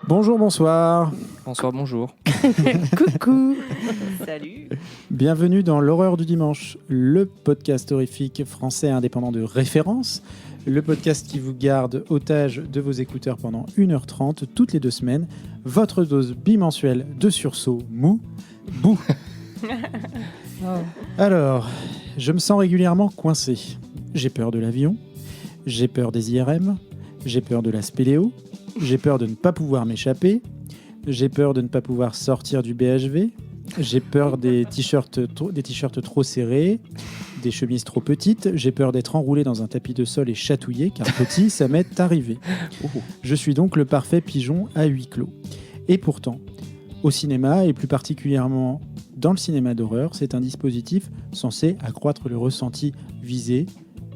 Bonjour, bonsoir. Bonsoir, bonjour. Coucou. Salut. Bienvenue dans l'horreur du dimanche, le podcast horrifique français indépendant de référence, le podcast qui vous garde otage de vos écouteurs pendant 1h30 toutes les 2 semaines, votre dose bimensuelle de sursaut mou, bouh. Alors, je me sens régulièrement coincé. J'ai peur de l'avion, j'ai peur des IRM, j'ai peur de la spéléo, j'ai peur de ne pas pouvoir m'échapper, j'ai peur de ne pas pouvoir sortir du BHV, j'ai peur des t-shirts trop serrés, des chemises trop petites, j'ai peur d'être enroulé dans un tapis de sol et chatouillé, car petit, ça m'est arrivé. Je suis donc le parfait pigeon à huis clos. Et pourtant, au cinéma, et plus particulièrement dans le cinéma d'horreur, c'est un dispositif censé accroître le ressenti visé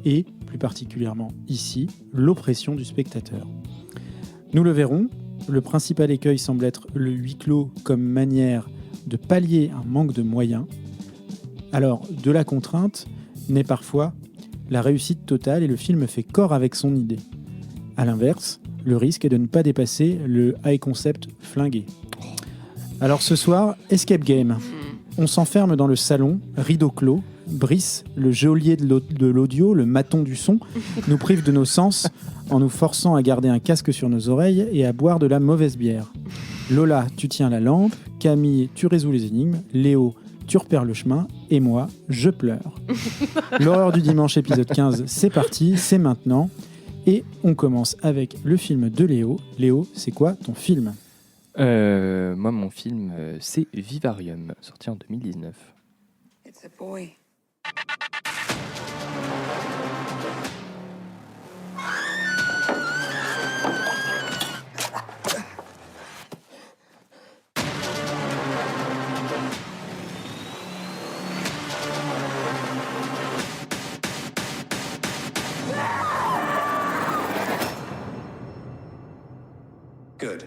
et, plus particulièrement ici, l'oppression du spectateur. Nous le verrons, le principal écueil semble être le huis clos comme manière de pallier un manque de moyens. Alors, de la contrainte naît parfois la réussite totale et le film fait corps avec son idée. A l'inverse, le risque est de ne pas dépasser le high concept flingué. Alors ce soir, Escape Game. On s'enferme dans le salon, rideau clos. Brice, le geôlier de l'audio, le maton du son, nous prive de nos sens en nous forçant à garder un casque sur nos oreilles et à boire de la mauvaise bière. Lola, tu tiens la lampe. Camille, tu résous les énigmes. Léo, tu repères le chemin. Et moi, je pleure. L'horreur du dimanche, épisode 15, c'est parti, c'est maintenant. Et on commence avec le film de Léo. Léo, c'est quoi ton film ? Moi, mon film, c'est Vivarium, sorti en 2019. It's a boy. Good.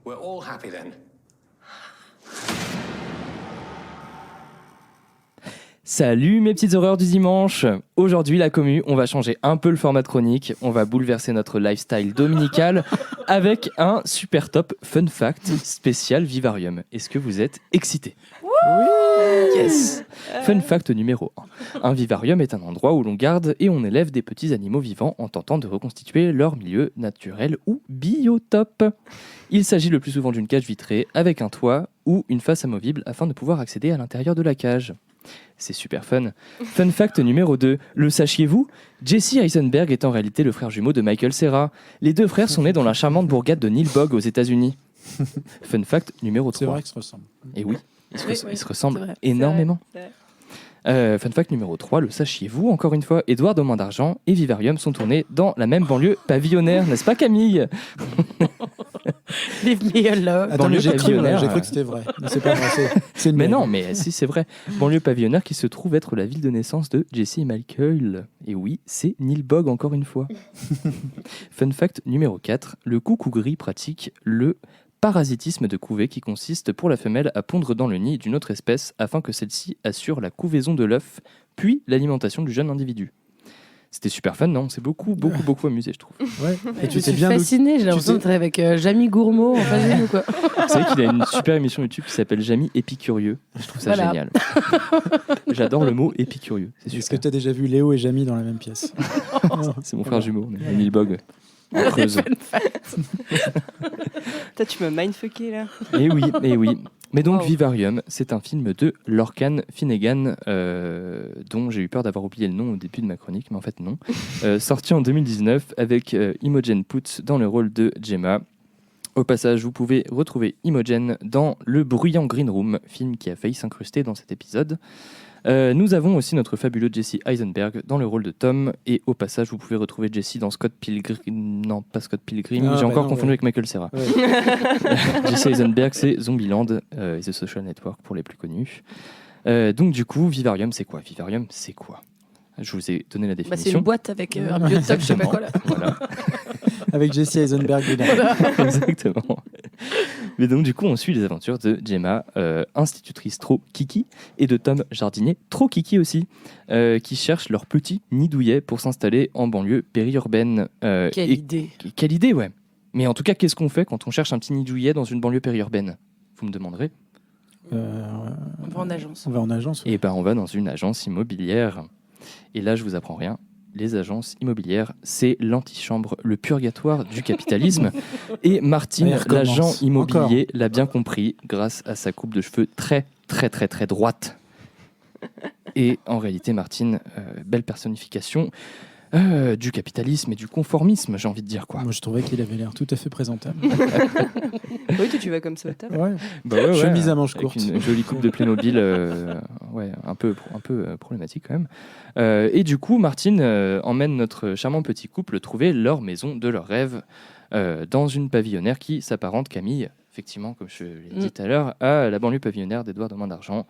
We're all happy then. Salut mes petites horreurs du dimanche. Aujourd'hui la commu, on va changer un peu le format de chronique, on va bouleverser notre lifestyle dominical avec un super top fun fact spécial Vivarium. Est-ce que vous êtes excités ? Oui. Yes. Fun fact numéro 1. Un vivarium est un endroit où l'on garde et on élève des petits animaux vivants en tentant de reconstituer leur milieu naturel ou biotope. Il s'agit le plus souvent d'une cage vitrée avec un toit ou une face amovible afin de pouvoir accéder à l'intérieur de la cage. C'est super fun. Fun fact numéro 2. Le sachiez-vous ? Jesse Eisenberg est en réalité le frère jumeau de Michael Cera. Les deux frères sont nés dans la charmante bourgade de Nilbog aux États-Unis. Fun fact numéro 3. C'est vrai qu'ils se ressemblent. Et oui, ils se ressemblent c'est vrai. énormément. C'est vrai. Fun fact numéro 3, le sachiez-vous, encore une fois, Édouard Domain d'Argent et Vivarium sont tournés dans la même banlieue pavillonnaire, n'est-ce pas Camille ? Leave me alone. Attends, Banlieue j'ai cru pavillonnaire, que c'était vrai. Mais c'est pas vrai, c'est une Mais blague. non, mais si c'est vrai. Banlieue pavillonnaire qui se trouve être la ville de naissance de Jesse et Michael. Et oui, c'est Nilbog encore une fois. Fun fact numéro 4, le coucou gris pratique le parasitisme de couvée qui consiste pour la femelle à pondre dans le nid d'une autre espèce afin que celle-ci assure la couvaison de l'œuf, puis l'alimentation du jeune individu. C'était super fun, non ? On s'est beaucoup amusé, je trouve. Ouais. Et Je tu suis t'es bien fascinée, j'ai tu l'impression sais- d'être avec Jamie Gourmaud en face de nous, quoi. Vous savez qu'il a une super émission YouTube qui s'appelle Jamie Épicurieux. Je trouve ça Voilà. génial. J'adore le mot épicurieux. C'est Est-ce que super. tu as déjà vu Léo et Jamie dans la même pièce ? C'est mon frère jumeau, on est à Nilbog. En Creuse. Toi, tu m'as mindfucké là. Et oui. Mais donc Wow. Vivarium, c'est un film de Lorcan Finnegan, dont j'ai eu peur d'avoir oublié le nom au début de ma chronique, mais en fait non. Sorti en 2019 avec Imogen Poots dans le rôle de Gemma. Au passage, vous pouvez retrouver Imogen dans Le Bruyant Green Room, film qui a failli s'incruster dans cet épisode. Nous avons aussi notre fabuleux Jesse Eisenberg dans le rôle de Tom. Et au passage, vous pouvez retrouver Jesse dans Scott Pilgrim. Non, pas Scott Pilgrim. Ah, J'ai bah encore non, confondu ouais. avec Michael Cera. Ouais. Jesse Eisenberg, c'est Zombieland et The Social Network pour les plus connus. Donc du coup, Vivarium, c'est quoi ? Vivarium, c'est quoi ? Je vous ai donné la Bah, c'est définition. une boîte avec un biotope, je sais pas quoi là. Voilà. Avec Jesse Eisenberg dedans. Exactement. Mais donc, du coup, on suit les aventures de Gemma, institutrice trop kiki, et de Tom, jardinier trop kiki aussi, qui cherchent leur petit nid douillet pour s'installer en banlieue périurbaine. Quelle idée. Quelle idée, ouais. Mais en tout cas, qu'est-ce qu'on fait quand on cherche un petit nid douillet dans une banlieue périurbaine ? Vous me demanderez. On va en agence. On va en agence. Et ben, on va dans une agence immobilière. Et là, je vous apprends rien. Les agences immobilières, c'est l'antichambre, le purgatoire du capitalisme. Et Martine, Il recommence. l'agent immobilier, l'a bien compris grâce à sa coupe de cheveux très, très, très, très droite. Et en réalité, Martine, belle personnification du capitalisme et du conformisme, j'ai envie de dire, quoi. Moi, je trouvais qu'il avait l'air tout à fait présentable. Oui, toi, tu vas comme ça au taf. Ouais. Bah ouais, Chemise à manches avec courtes. une jolie coupe de Playmobil, ouais, un peu problématique quand même. Et du coup, Martine emmène notre charmant petit couple trouver leur maison de leur rêve dans une pavillonnaire qui s'apparente, Camille, effectivement, comme je l'ai dit tout à l'heure, à la banlieue pavillonnaire d'Édouard de Main d'Argent.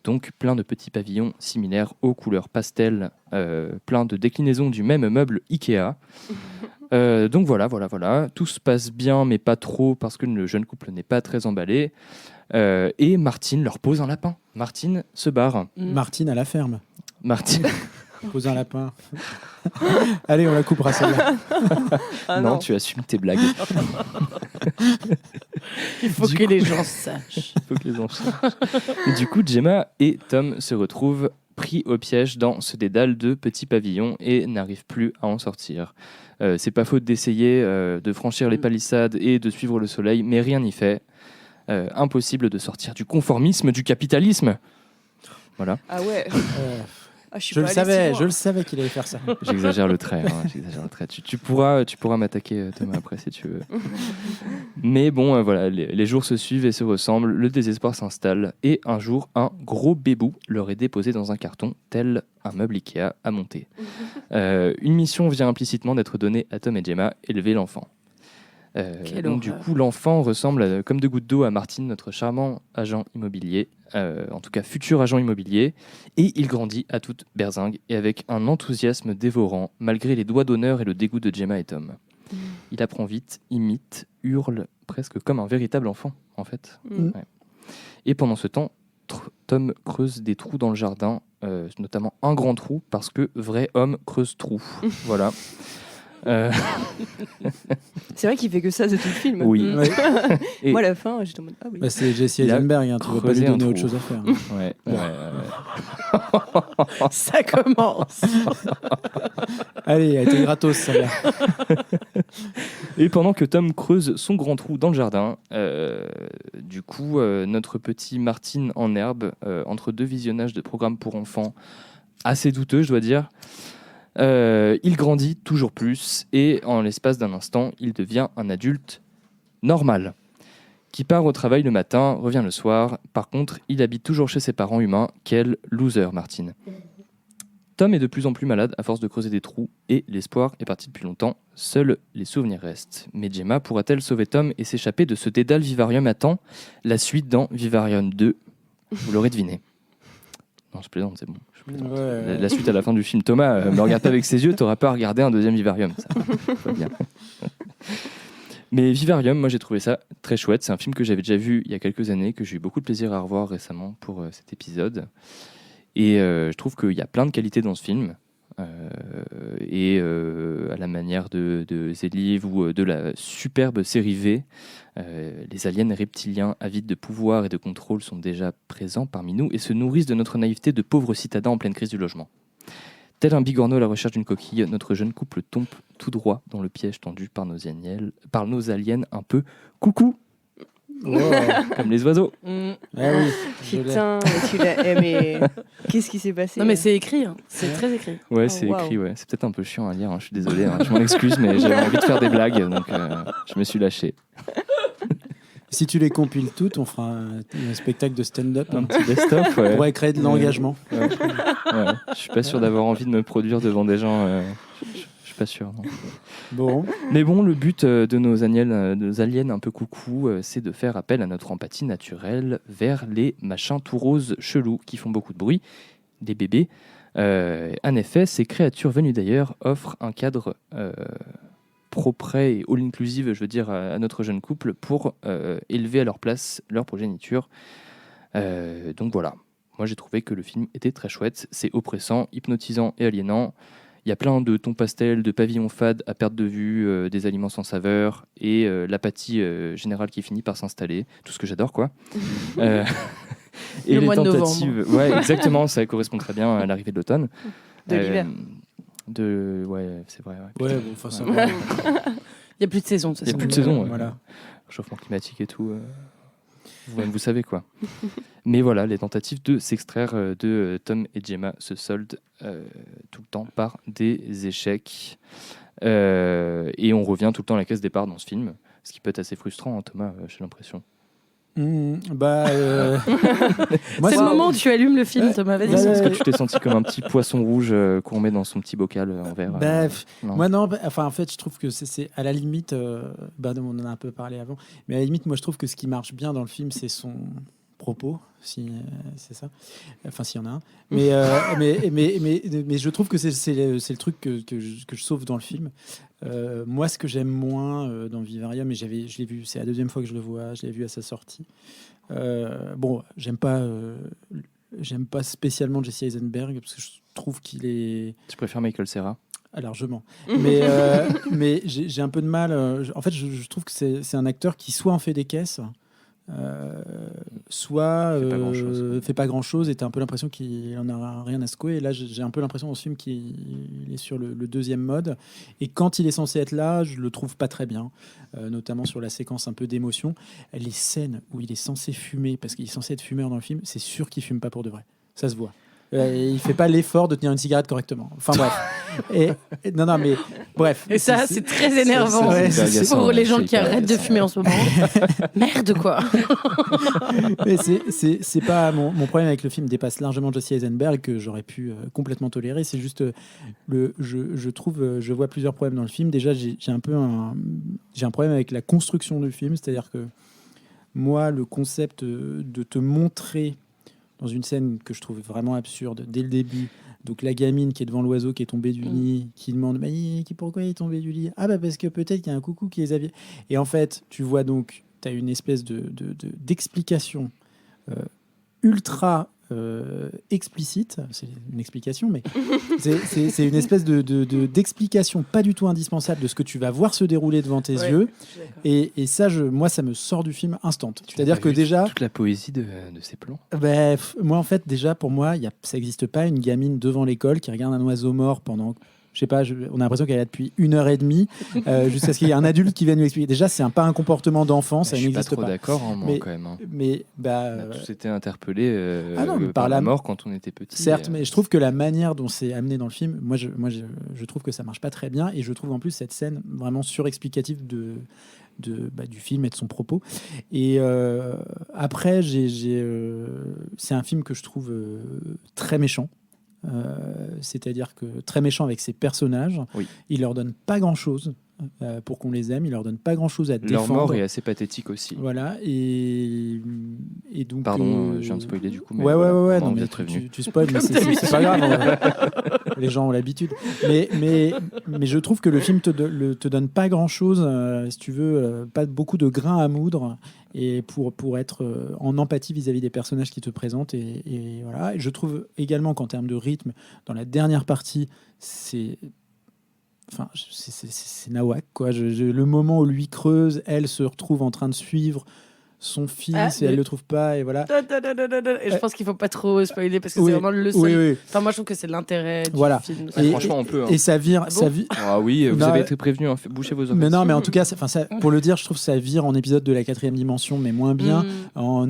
Donc plein de petits pavillons similaires aux couleurs pastel, plein de déclinaisons du même meuble Ikea. Donc voilà, tout se passe bien, mais pas trop, parce que le jeune couple n'est pas très emballé. Et Martine leur pose un lapin. Martine se barre. Martine à la ferme. Martine, Pose un lapin. Allez, on la coupera celle-là. Ah non, non. tu assumes tes blagues. Il faut que les gens sachent. Faut que les gens sachent. Et du coup, Gemma et Tom se retrouvent pris au piège dans ce dédale de petits pavillons et n'arrivent plus à en sortir. C'est pas faute d'essayer de franchir les palissades et de suivre le soleil, mais rien n'y fait. Impossible de sortir du conformisme, du capitalisme. Voilà. Ah ouais. Euh, Ah, suis je le pas allée savais, si loin. je le savais qu'il allait faire ça. J'exagère le trait. Tu pourras m'attaquer, Thomas, après, si tu veux. Mais bon, voilà, les jours se suivent et se ressemblent. Le désespoir s'installe. Et un jour, un gros bébou leur est déposé dans un carton, tel un meuble Ikea à monter. Une mission vient implicitement d'être donnée à Tom et Gemma, élever l'enfant. Quelle Donc du horreur. coup, l'enfant ressemble comme deux gouttes d'eau à Martine, notre charmant agent immobilier, en tout cas futur agent immobilier, et il grandit à toute berzingue et avec un enthousiasme dévorant, malgré les doigts d'honneur et le dégoût de Gemma et Tom. Il apprend vite, imite, hurle, presque comme un véritable enfant, en fait. Mm. Ouais. Et pendant ce temps, Tom creuse des trous dans le jardin, notamment un grand trou, parce que vrai homme creuse trou. Voilà. C'est vrai qu'il fait que ça de tout le film. Oui. Mm. Ouais. Et- Moi, à la fin, j'étais en mode ah oui. Bah, c'est Jesse Il a Eisenberg, hein, tu vas pas creusé lui un donner trou. autre chose à faire. Ouais, Ça commence. Allez, elle était gratos celle-là. Et pendant que Tom creuse son grand trou dans le jardin, du coup, notre petit Martine en herbe, entre deux visionnages de programmes pour enfants assez douteux, je dois dire, il grandit toujours plus et en l'espace d'un instant, il devient un adulte normal qui part au travail le matin, revient le soir. Par contre, il habite toujours chez ses parents humains. Quel loser, Martine. Tom est de plus en plus malade à force de creuser des trous et l'espoir est parti depuis longtemps. Seuls les souvenirs restent. Mais Gemma pourra-t-elle sauver Tom et s'échapper de ce dédale Vivarium à temps ? La suite dans Vivarium 2. Vous l'aurez deviné. Non, je plaisante, c'est bon. Je plaisante. Ouais. La suite à la fin du film. Thomas, me regarde pas avec ses yeux, t'auras pas à regarder un deuxième Vivarium. Ça va bien. Mais Vivarium, moi j'ai trouvé ça très chouette. C'est un film que j'avais déjà vu il y a quelques années, que j'ai eu beaucoup de plaisir à revoir récemment pour cet épisode. Et je trouve qu'il y a plein de qualités dans ce film. À la manière de Zeliv ou de la superbe série V, les aliens reptiliens avides de pouvoir et de contrôle sont déjà présents parmi nous et se nourrissent de notre naïveté de pauvres citadins en pleine crise du logement. Tel un bigorneau à la recherche d'une coquille, notre jeune couple tombe tout droit dans le piège tendu par nos aliens un peu coucou, Wow. comme les oiseaux. Mm. Ah oui, je l'ai. Putain, mais tu l'as aimé. Qu'est-ce qui s'est passé Non, mais c'est écrit. Hein. C'est très écrit. Ouais, Oh, c'est wow. écrit, ouais. C'est peut-être un peu chiant à lire, hein. Je suis désolé, hein. Je m'en excuse, mais j'avais envie de faire des blagues, donc je me suis lâché. Si tu les compiles toutes, on fera un spectacle de stand-up. Un petit best-of, On ouais. pourrait créer de l'engagement. Ouais. Je suis pas sûr d'avoir envie de me produire devant des gens. Je suis pas sûr. Non. Bon, Mais bon, le but de nos aliens un peu coucou, c'est de faire appel à notre empathie naturelle vers les machins tout roses chelous qui font beaucoup de bruit, des bébés. En effet, ces créatures venues d'ailleurs offrent un cadre propret et all-inclusive, je veux dire, à notre jeune couple pour élever à leur place leur progéniture. Donc voilà, moi j'ai trouvé que le film était très chouette, c'est oppressant, hypnotisant et aliénant. Il y a plein de tons pastels, de pavillons fades à perte de vue, des aliments sans saveur et l'apathie générale qui finit par s'installer. Tout ce que j'adore, quoi. Et Le les mois de tentatives, ouais, exactement, ça correspond très bien à l'arrivée de l'automne. De l'hiver. Ouais, c'est vrai. Ouais, Ouais, bon, enfin, ça va. Il n'y a plus de saison, de toute Il y a façon. plus de saison, ouais. Voilà. Réchauffement climatique et tout. Vous savez quoi. Mais voilà, les tentatives de s'extraire de Tom et Gemma se soldent tout le temps par des échecs. Et on revient tout le temps à la case départ dans ce film, ce qui peut être assez frustrant, hein, Thomas, j'ai l'impression. Moi, C'est le moment où tu allumes le film, Thomas. Vas-y. Est-ce que tu t'es senti comme un petit poisson rouge qu'on met dans son petit bocal en verre non. Moi non, enfin en fait je trouve que c'est à la limite, on en a un peu parlé avant, mais à la limite moi je trouve que ce qui marche bien dans le film c'est son propos, si c'est ça, enfin s'il y en a un, mais je trouve que c'est le truc que je sauve dans le film. Moi ce que j'aime moins dans Vivarium, et je l'ai vu, c'est la deuxième fois que je le vois, je l'ai vu à sa sortie. J'aime pas spécialement Jesse Eisenberg parce que je trouve qu'il est Tu préfères Michael Cera? largement, mais j'ai un peu de mal. En fait, je trouve que c'est un acteur qui soit en fait des caisses, soit fait pas grand chose, et t'as un peu l'impression qu'il en a rien à secouer. Et là, j'ai un peu l'impression dans ce film qu'il est sur le deuxième mode, et quand il est censé être là, je le trouve pas très bien, notamment sur la séquence un peu d'émotion. Les scènes où il est censé fumer, parce qu'il est censé être fumeur dans le film, c'est sûr qu'il fume pas pour de vrai, ça se voit. Il fait pas l'effort de tenir une cigarette correctement. Enfin bref. Non, mais bref. Et ça, c'est très énervant c'est pour les gens c'est qui hyper arrêtent de agaçant. fumer en ce moment. Merde, quoi. Mais c'est pas mon problème avec le film dépasse largement Jesse Eisenberg, que j'aurais pu complètement tolérer. C'est juste je trouve, je vois plusieurs problèmes dans le film. Déjà, j'ai un problème avec la construction du film, c'est-à-dire que moi, le concept de te montrer dans une scène que je trouve vraiment absurde dès le début, donc la gamine qui est devant l'oiseau qui est tombé du lit, qui demande pourquoi il est tombé du lit, parce que peut-être qu'il y a un coucou qui les a vus. Et en fait tu vois, donc tu as une espèce d'explication ultra explicite, c'est une explication, mais c'est une espèce d'explication pas du tout indispensable de ce que tu vas voir se dérouler devant tes yeux, et ça, moi, ça me sort du film instant. C'est-à-dire que déjà toute la poésie de ces plans. Moi, en fait, déjà, pour moi, ça n'existe pas une gamine devant l'école qui regarde un oiseau mort pendant... Je sais pas, on a l'impression qu'elle est là depuis 1h30 jusqu'à ce qu'il y ait un adulte qui vienne lui expliquer. Déjà, c'est pas un comportement d'enfant, ça n'existe pas. Je suis pas trop d'accord, hein, moi, quand même. Hein. Mais on a tous été interpellés par la mort quand on était petit. Certes, mais je trouve que la manière dont c'est amené dans le film, moi, je trouve que ça marche pas très bien, et je trouve en plus cette scène vraiment surexplicative du film et de son propos. Et après, c'est un film que je trouve très méchant. C'est-à-dire que très méchant avec ses personnages. Oui. Il leur donne pas grand-chose pour qu'on les aime. Il leur donne pas grand-chose à défendre. Leur mort est assez pathétique aussi. Voilà, et donc... Pardon, je viens de spoiler du coup. Mais ouais, non, mais prévenu. tu spoil, mais c'est pas grave. Les gens ont l'habitude. Mais je trouve que le film te donne pas grand-chose, si tu veux, pas beaucoup de grains à moudre, et pour être en empathie vis-à-vis des personnages qui te présentent. Et voilà. Et je trouve également qu'en termes de rythme, dans la dernière partie, c'est nawak, quoi. Le moment où lui creuse, elle se retrouve en train de suivre son fils, et elle le trouve pas, et voilà. Et je pense qu'il faut pas trop spoiler parce que c'est vraiment le seul. Oui. Enfin, moi je trouve que c'est l'intérêt du film. Et franchement, on peut. Hein. Et ça vire. Ah bon Ah oui, vous avez été prévenu, hein, bouchez vos oreilles. Mais non, mais en tout cas, pour le dire, je trouve que ça vire en épisode de la 4e dimension, mais moins bien, un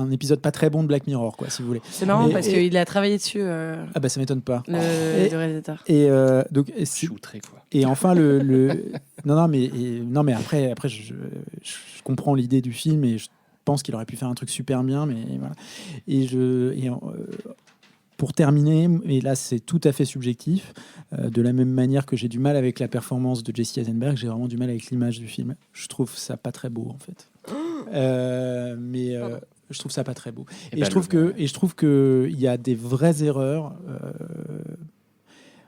épisode pas très bon de Black Mirror, quoi, si vous voulez. C'est marrant parce qu'il a travaillé dessus. Ça m'étonne pas. Le réalisateur. Et donc, Je suis outré, quoi. et enfin non, mais après je comprends l'idée du film, et je pense qu'il aurait pu faire un truc super bien, mais voilà. Pour terminer, et là c'est tout à fait subjectif, de la même manière que j'ai du mal avec la performance de Jesse Eisenberg, j'ai vraiment du mal avec l'image du film. Je trouve ça pas très beau, en fait. Je trouve ça pas très beau. Et je trouve que il y a des vraies erreurs.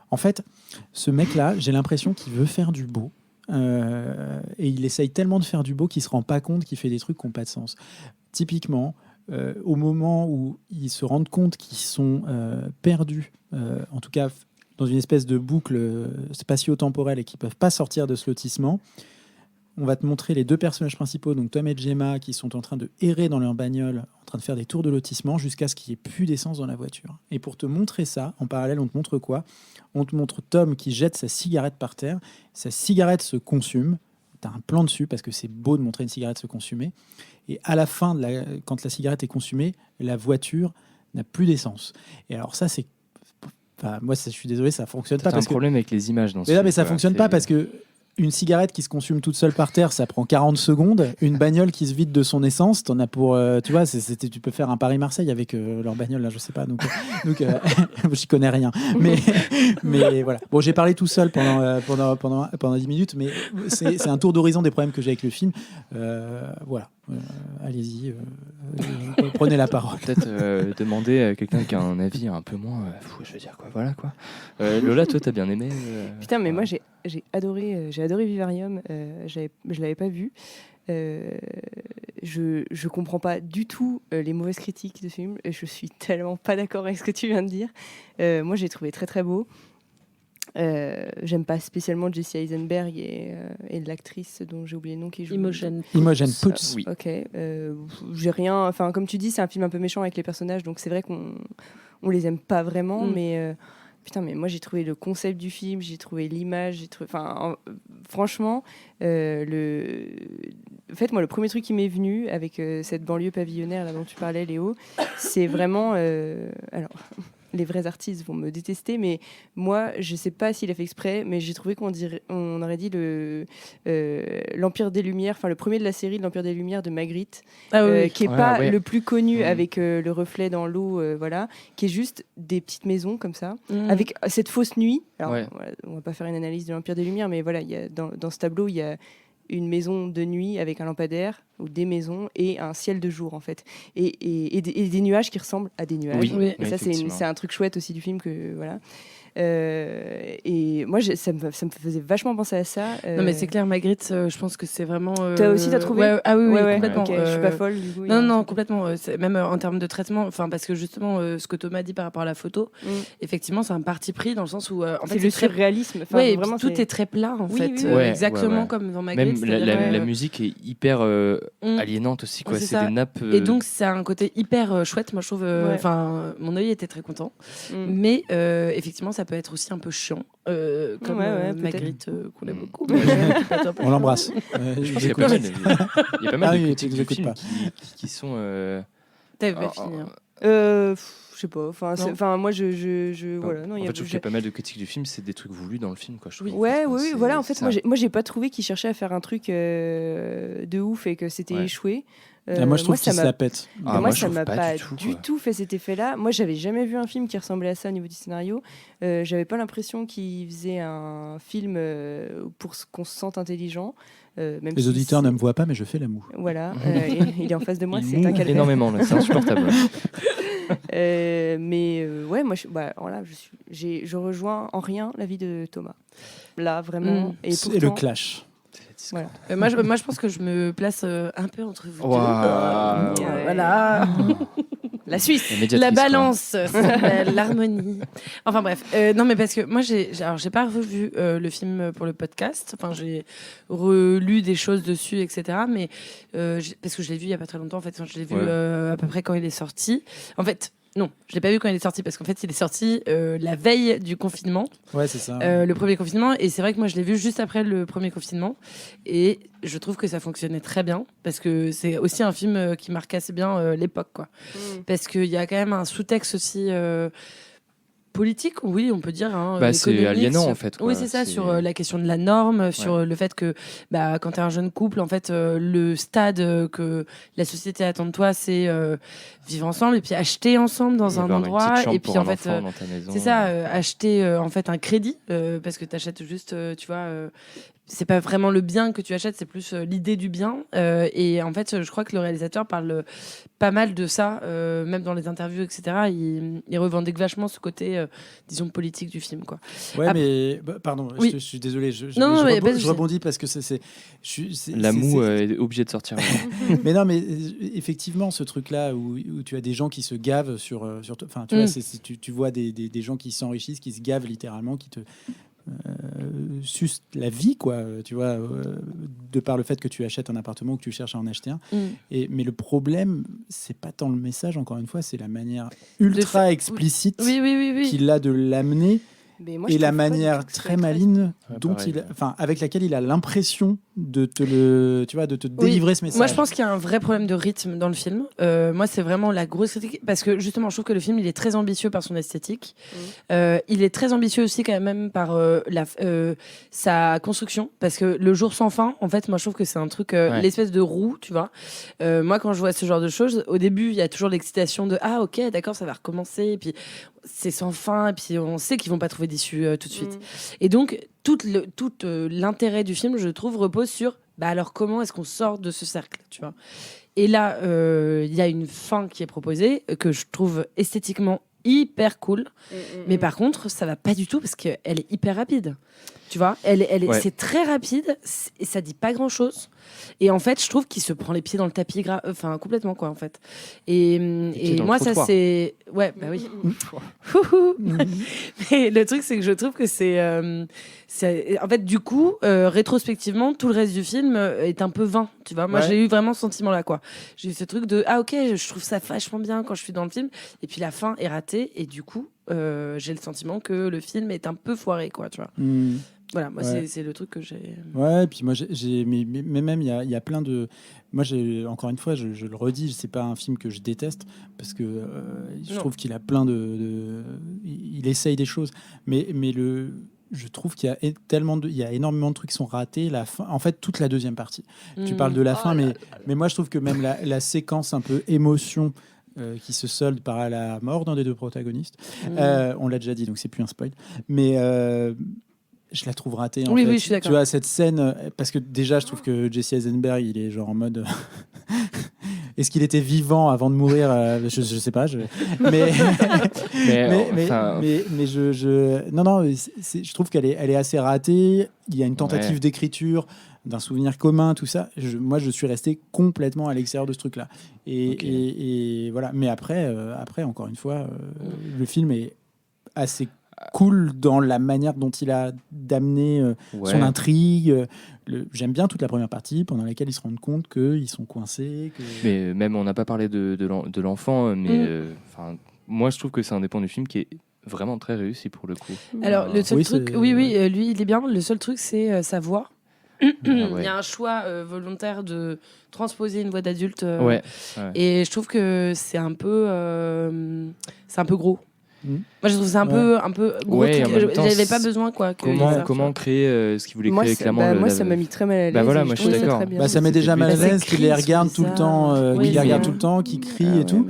En fait, Ce mec-là, j'ai l'impression qu'il veut faire du beau. Et il essaye tellement de faire du beau qu'il se rend pas compte qu'il fait des trucs qui n'ont pas de sens. Typiquement, au moment où ils se rendent compte qu'ils sont perdus, en tout cas dans une espèce de boucle spatio-temporelle et qu'ils peuvent pas sortir de ce lotissement, on va te montrer les deux personnages principaux, donc Tom et Gemma, qui sont en train de errer dans leur bagnole, en train de faire des tours de lotissement jusqu'à ce qu'il n'y ait plus d'essence dans la voiture. Et pour te montrer ça, en parallèle, on te montre quoi ? On te montre Tom qui jette sa cigarette par terre. Sa cigarette se consume. Tu as un plan dessus parce que c'est beau de montrer une cigarette se consumer. Et à la fin, quand la cigarette est consumée, la voiture n'a plus d'essence. Et alors ça, c'est... Enfin, moi, je suis désolé, ça ne fonctionne pas. T'as un problème avec les images dans ce Mais là, mais film, ça quoi. fonctionne pas parce que une cigarette qui se consume toute seule par terre, ça prend 40 secondes. Une bagnole qui se vide de son essence, t'en as pour... tu vois, tu peux faire un Paris-Marseille avec leur bagnole, là, je sais pas. Donc j'y connais rien. Mais voilà. Bon, j'ai parlé tout seul pendant 10 minutes, mais c'est un tour d'horizon des problèmes que j'ai avec le film. Voilà. Allez-y, prenez la parole. Peut-être demander à quelqu'un qui a un avis un peu moins fou, je veux dire quoi, voilà quoi. Lola, toi t'as bien aimé Putain, mais moi j'ai adoré Vivarium. Je l'avais pas vu. Je comprends pas du tout les mauvaises critiques de ce film. Je suis tellement pas d'accord avec ce que tu viens de dire. Moi j'ai trouvé très très beau. J'aime pas spécialement Jesse Eisenberg et l'actrice dont j'ai oublié le nom qui joue Imogen Poots. Oui. Ok, j'ai rien. Enfin, comme tu dis, c'est un film un peu méchant avec les personnages, donc c'est vrai qu'on les aime pas vraiment, mais putain, mais moi j'ai trouvé le concept du film, j'ai trouvé l'image, franchement, en fait, moi le premier truc qui m'est venu avec cette banlieue pavillonnaire là dont tu parlais, Léo, c'est vraiment alors. Les vrais artistes vont me détester, mais moi, je sais pas s'il a fait exprès, mais j'ai trouvé on aurait dit l'Empire des Lumières, enfin le premier de la série de l'Empire des Lumières de Magritte, qui est pas le plus connu avec le reflet dans l'eau, voilà, qui est juste des petites maisons comme ça, avec cette fausse nuit. Alors, voilà, on va pas faire une analyse de l'Empire des Lumières, mais voilà, dans ce tableau, il y a une maison de nuit avec un lampadaire ou des maisons et un ciel de jour en fait et des nuages qui ressemblent à des nuages. Et ça c'est un truc chouette aussi du film que voilà. Et moi ça me faisait vachement penser à ça. Non mais c'est clair, Magritte, je pense que c'est vraiment. Toi aussi t'as trouvé? Ah oui, ouais, complètement. Okay, je suis pas folle du coup. Non, complètement. Même en termes de traitement, enfin parce que justement ce que Thomas dit par rapport à la photo, effectivement c'est un parti pris dans le sens où en fait c'est le surréalisme. Ouais, vraiment tout est très plat en fait, exactement comme dans Magritte. Même la musique est hyper aliénante aussi quoi. C'est des nappes. Et donc c'est un côté hyper chouette, moi je trouve. Enfin mon œil était très content, mais effectivement ça peut être aussi un peu chiant, comme Magritte qu'on aime beaucoup. On l'embrasse. Il y a pas mal de critiques de films qui sont. T'avais pas fini. Je sais pas. Enfin, moi, voilà. Non, en fait, je trouve qu'il y a pas mal de critiques du film, c'est des trucs voulus dans le film, quoi. Je trouve. Oui. Voilà. En fait, moi, j'ai pas trouvé qu'il cherchait à faire un truc de ouf et que c'était échoué. Moi, je trouve qu'il se la pète. Moi, ça m'a pas du tout fait cet effet-là. Moi, j'avais jamais vu un film qui ressemblait à ça au niveau du scénario. J'avais pas l'impression qu'il faisait un film pour qu'on se sente intelligent. Même les auditeurs ne me voient pas, mais je fais la moue. Voilà, il est en face de moi, c'est un calvaire. Énormément, là, c'est insupportable. Ouais, moi, je rejoins en rien l'avis de Thomas. Là, vraiment. Et pourtant, le clash. Voilà. Moi, je pense que je me place un peu entre vous deux. Voilà. La Suisse, la balance, ça s'appelle l'harmonie. Enfin bref, non mais parce que moi j'ai pas revu le film pour le podcast. Enfin j'ai relu des choses dessus, etc. Mais parce que je l'ai vu il y a pas très longtemps en fait. Enfin, je l'ai vu à peu près quand il est sorti. En fait. Non, je l'ai pas vu quand il est sorti parce qu'en fait il est sorti la veille du confinement. Ouais, c'est ça. Le premier confinement, et c'est vrai que moi je l'ai vu juste après le premier confinement et je trouve que ça fonctionnait très bien parce que c'est aussi un film qui marque assez bien l'époque quoi. Parce qu'il y a quand même un sous-texte aussi politique, oui, on peut dire. C'est aliénant en fait. Oui, c'est ça, sur la question de la norme, sur le fait que quand tu es un jeune couple, en fait, le stade que la société attend de toi, c'est vivre ensemble et puis acheter ensemble dans un endroit. Et puis en fait, c'est ça, acheter en fait un crédit parce que tu achètes juste, tu vois. c'est pas vraiment le bien que tu achètes, c'est plus l'idée du bien. Et en fait, je crois que le réalisateur parle pas mal de ça, même dans les interviews, etc. Il revendique vachement ce côté, disons, politique du film, quoi. Ouais, Après- mais pardon, Oui. je suis désolé. Non, mais pas de Je souci. rebondis parce que La moue est obligée de sortir. Mais non, mais effectivement, ce truc-là où tu as des gens qui se gavent enfin, tu vois, tu vois des gens qui s'enrichissent, qui se gavent littéralement, qui te sucent la vie, quoi. Tu vois, de par le fait que tu achètes un appartement ou que tu cherches à en acheter un. Mais le problème, c'est pas tant le message, encore une fois, c'est la manière ultra explicite Oui. qu'il a de l'amener. Mais moi, Et je la trouve pas du manière tout que ce très soit maligne Ouais, dont pareil. avec laquelle il a l'impression de te délivrer ce message. Moi, je pense qu'il y a un vrai problème de rythme dans le film. Moi, c'est vraiment la grosse critique. Parce que justement, je trouve que le film, il est très ambitieux par son esthétique. Il est très ambitieux aussi, quand même, par sa construction. Parce que le jour sans fin, en fait, moi, je trouve que c'est un truc, l'espèce de roue, tu vois. Moi, quand je vois ce genre de choses, au début, il y a toujours l'excitation de ah, ok, d'accord, ça va recommencer. Et puis, c'est sans fin. Et puis, on sait qu'ils vont pas trouver d'issue tout de suite. Et donc, tout l'intérêt du film, je trouve, repose sur bah alors comment est-ce qu'on sort de ce cercle, tu vois. Et là, il y a une fin qui est proposée que je trouve esthétiquement hyper cool, mais par contre, ça va pas du tout parce qu'elle est hyper rapide. Tu vois, Ouais. c'est très rapide et ça dit pas grand-chose. Et en fait, je trouve qu'il se prend les pieds dans le tapis, enfin complètement quoi en fait. Et dans le moi, ça trottoir. c'est, ouais, bah oui. Mais le truc, c'est que je trouve que c'est en fait du coup, rétrospectivement, tout le reste du film est un peu vain. Tu vois, moi Ouais. j'ai eu vraiment ce sentiment-là quoi. J'ai eu ce truc de ah ok, je trouve ça vachement bien quand je suis dans le film, et puis la fin est ratée et du coup, j'ai le sentiment que le film est un peu foiré quoi. Tu vois. Voilà, moi Ouais. c'est le truc que j'ai. Ouais, et puis moi, mais même, il y a plein de. Moi, encore une fois, je le redis, c'est pas un film que je déteste, parce que je Non. trouve qu'il a plein il essaye des choses. Mais je trouve qu'il y a il y a énormément de trucs qui sont ratés. La fin, en fait, toute la deuxième partie. Tu parles de la fin, mais moi, je trouve que même la séquence un peu émotion. Qui se solde par la mort d'un des deux protagonistes. On l'a déjà dit, donc c'est plus un spoil. Mais je la trouve ratée. En Oui, fait. oui, je suis d'accord. Tu vois, cette scène, parce que déjà, je trouve que Jesse Eisenberg, il est genre en mode. Est-ce qu'il était vivant avant de mourir je sais pas. Mais, enfin, mais non, je trouve qu'elle est assez ratée. Il y a une tentative d'écriture d'un souvenir commun, tout ça. Moi, je suis resté complètement à l'extérieur de ce truc-là. Et voilà. Mais après, encore une fois, le film est assez cool dans la manière dont il a d'amener son intrigue. J'aime bien toute la première partie pendant laquelle ils se rendent compte qu'ils sont coincés. Mais même, on n'a pas parlé de l'enfant, mais moi, je trouve que c'est un des points du film qui est vraiment très réussi pour le coup. Alors, le seul Oui, truc, c'est- oui, lui, il est bien. Le seul truc, c'est sa voix. ouais. Il y a un choix volontaire de transposer une voix d'adulte. Ouais. Et je trouve que c'est un peu gros. Moi, je trouve ça un peu gros. Ouais, truc. en même temps, J'avais pas besoin, quoi. que ça, Comment créer ce qu'il voulait Moi, créer ça, clairement moi, ça m'a mis très mal à l'aise. Bah voilà, et moi, je trouve suis ça d'accord. très bien. Bah, ça met déjà mal à Bah, c'est l'aise qu'il les gris, regarde c'est tout le bizarre. temps, Oui, qu'il les c'est regarde vrai. tout le temps, qu'il crie Ah et tout.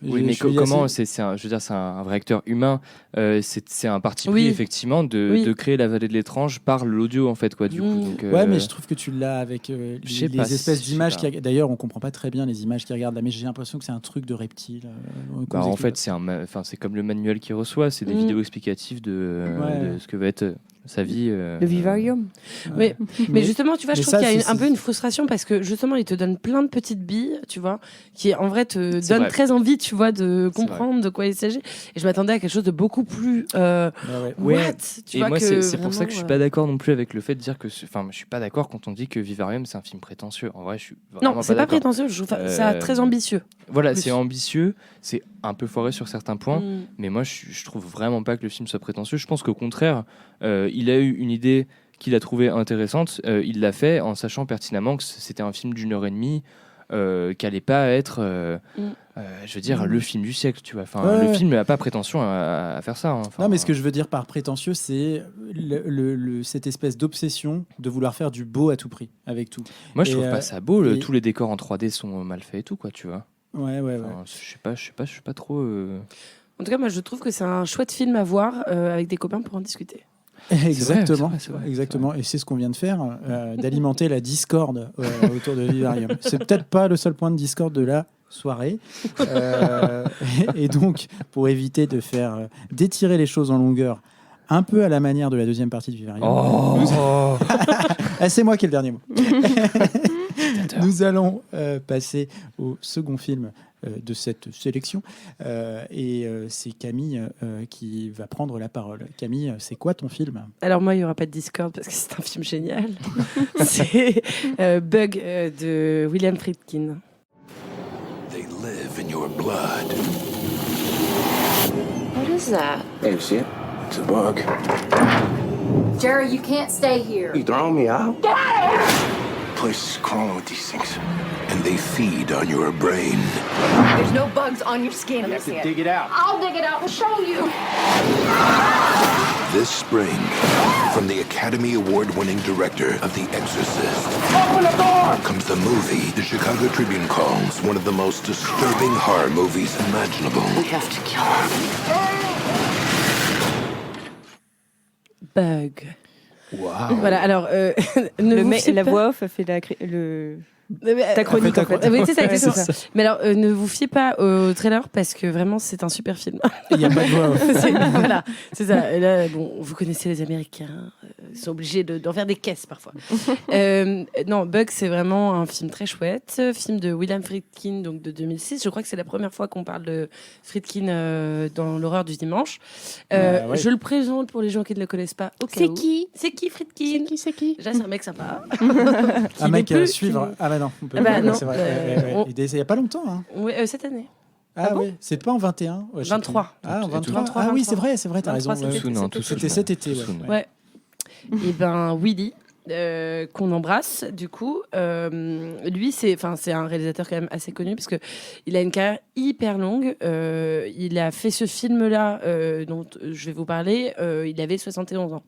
Oui, mais Je suis comment assez- je veux dire, c'est un vrai acteur humain. C'est un parti pris Oui. effectivement de créer la vallée de l'étrange par l'audio en fait quoi. Du coup, donc, Ouais, mais je trouve que tu l'as avec je sais les pas, espèces je sais d'images. pas. D'ailleurs, on comprend pas très bien les images qu'il regarde là, mais j'ai l'impression que c'est un truc de reptile. Bah, en fait, c'est comme le manuel qu'il reçoit, c'est des vidéos explicatives de ce que va être sa vie. Le vivarium. Oui. Mais justement, tu vois, je mais trouve ça, qu'il y a c'est- un peu une frustration parce que justement, il te donne plein de petites billes, tu vois, qui en vrai te C'est donnent vrai. très envie, tu vois, de C'est comprendre de quoi il s'agit. Et je m'attendais à quelque chose de beaucoup plus Ouais. what, tu Et vois, moi, que c'est pour ça que je suis vraiment, pas d'accord non plus avec le fait de dire que. Enfin, je suis pas d'accord quand on dit que Vivarium c'est un film prétentieux. En vrai, je suis vraiment Non, c'est pas d'accord. prétentieux. Je trouve ça très ambitieux. Voilà, plus. c'est ambitieux, c'est un peu foiré sur certains points, Mm. mais moi, je trouve vraiment pas que le film soit prétentieux. Je pense qu'au contraire, il a eu une idée qu'il a trouvée intéressante. Il l'a fait en sachant pertinemment que c'était un film d'1h30. Qui allait pas être, je veux dire, le film du siècle, tu vois. Enfin, le film n'a pas prétention à faire ça. Hein. Enfin, Non, mais ce que je veux dire par prétentieux, c'est cette espèce d'obsession de vouloir faire du beau à tout prix, avec tout. moi, je et, trouve pas ça beau. et- Tous les décors en 3D sont mal faits et tout, quoi, tu vois. Ouais. Enfin, je suis pas trop. En tout cas, moi, je trouve que c'est un chouette film à voir avec des copains pour en discuter. Exactement, c'est vrai. exactement. Et c'est ce qu'on vient de faire, d'alimenter la discorde autour de Vivarium. C'est peut-être pas le seul point de discorde de la soirée. Et donc, pour éviter d'étirer les choses en longueur, un peu à la manière de la deuxième partie de Vivarium. Oh. C'est moi qui ai le dernier mot. Nous allons passer au second film de cette sélection. C'est Camille qui va prendre la parole. Camille, c'est quoi ton film ? Alors moi, il n'y aura pas de Discord parce que c'est un film génial. C'est Bug de William Friedkin. They live in your blood. What is that? Hey, you see it? It's a bug. Jerry, you can't stay here. You throwing me out? Get out of here! Place is crawling with these things. And they feed on your brain. There's no bugs on your skin. You have to dig it out. I'll dig it out and show you. This spring, from the Academy Award-winning director of The Exorcist, Open the door! comes the movie the Chicago Tribune calls one of the most disturbing horror movies imaginable. We have to kill her. Bug. Wow. Voilà, alors, ne vous fiez La pas- voix off a fait ta chronique, ta en fait. Oui, c'est ça, Ouais, exactement. c'est ça. Mais alors, ne vous fiez pas au trailer parce que vraiment, c'est un super film. Il n'y a pas de voix off. Voilà, c'est ça. Et là, bon, vous connaissez les Américains, ils sont obligés d'en faire des caisses parfois. Non, Bug, c'est vraiment un film très chouette, film de William Friedkin, donc de 2006. Je crois que c'est la première fois qu'on parle de Friedkin dans l'horreur du dimanche. Ouais. Je le présente pour les gens qui ne le connaissent pas. Au cas C'est où. qui C'est qui Friedkin C'est qui Déjà, c'est un mec sympa. Un mec Qui n'est à plus- suivre. Ah bah non, on peut Ah bah pas. non, C'est vrai. on- Il n'y a pas longtemps. Hein. Oui, cette année. Ah, bon ouais, c'est pas en 21 ouais, je sais 23. plus. Ah, en Tout- 23. 23, Ah oui, 23. c'est vrai, t'as raison. 23, ouais. c'était- Soon, hein, tout C'était seul. cet été. Soon, Ouais. Ouais. Et ben Willy, qu'on embrasse, du coup, lui, c'est un réalisateur quand même assez connu parce que il a une carrière hyper longue. Il a fait ce film-là dont je vais vous parler. Il avait 71 ans.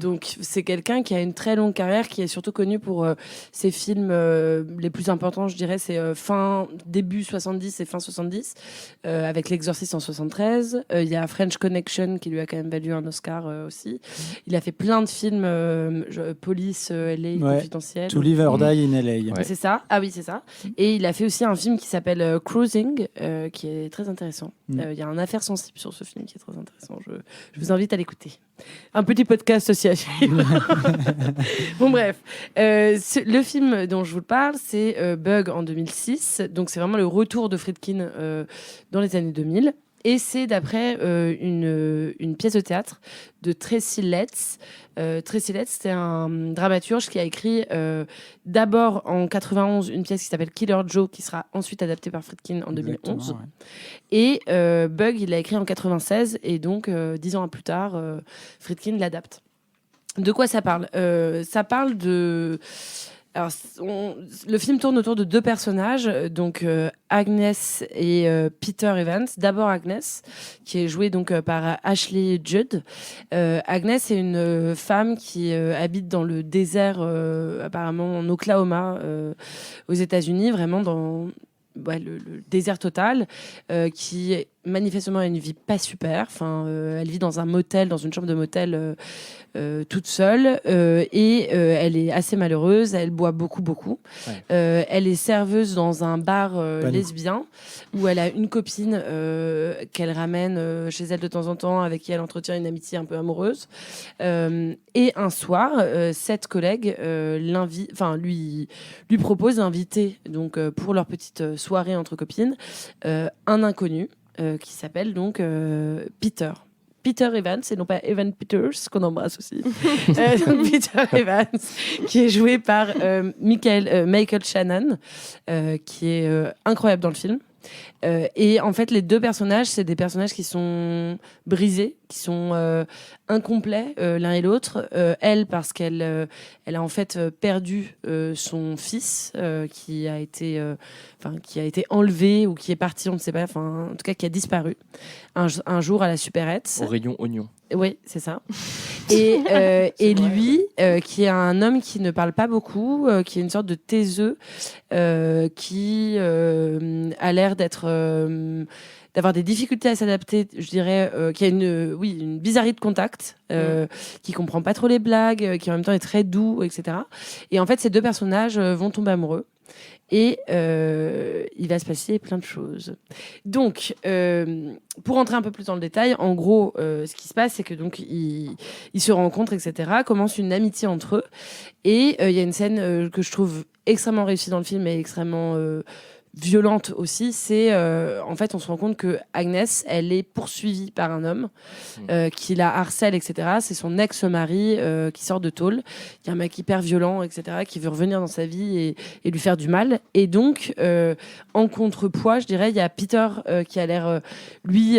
Donc c'est quelqu'un qui a une très longue carrière, qui est surtout connu pour ses films les plus importants, je dirais, c'est début 70 et fin 70, avec L'Exorciste en 73. Il y a French Connection qui lui a quand même valu un Oscar aussi. Il a fait plein de films, Police, LA, Confidentiel. To Live or Die in LA. Ouais. C'est ça. Ah oui, c'est ça. Et il a fait aussi un film qui s'appelle Cruising, qui est très intéressant. Il y a un affaire sensible sur ce film qui est très intéressant. Je vous invite à l'écouter. Un petit podcast aussi à suivre. Bon, bref. Le film dont je vous parle, c'est Bug en 2006. Donc, c'est vraiment le retour de Friedkin dans les années 2000. Et c'est d'après une pièce de théâtre de Tracy Letts. Tracy Letts, c'est un dramaturge qui a écrit d'abord en 91 une pièce qui s'appelle Killer Joe, qui sera ensuite adaptée par Friedkin en 2011. Exactement, ouais. Et Bug, il l'a écrit en 96, et donc 10 ans plus tard, Friedkin l'adapte. De quoi ça parle ? Ça parle de... Alors, le film tourne autour de deux personnages, donc Agnes et Peter Evans. D'abord Agnes, qui est jouée donc par Ashley Judd. Agnes est une femme qui habite dans le désert, apparemment en Oklahoma, aux États-Unis, vraiment dans le désert total, qui manifestement a une vie pas super. Enfin, elle vit dans un motel, dans une chambre de motel, toute seule, et elle est assez malheureuse. Elle boit beaucoup. Ouais. Elle est serveuse dans un bar Pas nous. lesbien où elle a une copine qu'elle ramène chez elle de temps en temps, avec qui elle entretient une amitié un peu amoureuse. Et un soir, cette collègue lui propose d'inviter, donc pour leur petite soirée entre copines, un inconnu qui s'appelle donc Peter Evans, et non pas Evan Peters, qu'on embrasse aussi. Donc Peter Evans, qui est joué par Michael Shannon, qui est incroyable dans le film. Et en fait, les deux personnages, c'est des personnages qui sont brisés, qui sont incomplets l'un et l'autre. Elle, parce qu'elle a en fait perdu son fils, qui a été enlevé, ou qui est parti, on ne sait pas, en tout cas qui a disparu un jour à la supérette. Au rayon oignon. Oui, c'est ça. Et lui, qui est un homme qui ne parle pas beaucoup, qui est une sorte de taiseux, qui a l'air d'avoir des difficultés à s'adapter, je dirais, qui a une bizarrerie de contact, qui comprend pas trop les blagues, qui en même temps est très doux, etc. Et en fait, ces deux personnages vont tomber amoureux. Et il va se passer plein de choses. Donc, pour entrer un peu plus dans le détail, en gros, ce qui se passe, c'est que donc ils se rencontrent, etc. Commence une amitié entre eux. Et il y a une scène que je trouve extrêmement réussie dans le film et extrêmement violente aussi. C'est en fait, on se rend compte que Agnès, elle est poursuivie par un homme qui la harcèle, etc. C'est son ex-mari qui sort de tôle. Il y a un mec hyper violent, etc. qui veut revenir dans sa vie et lui faire du mal. Et donc, en contrepoids, je dirais, il y a Peter qui a l'air, lui,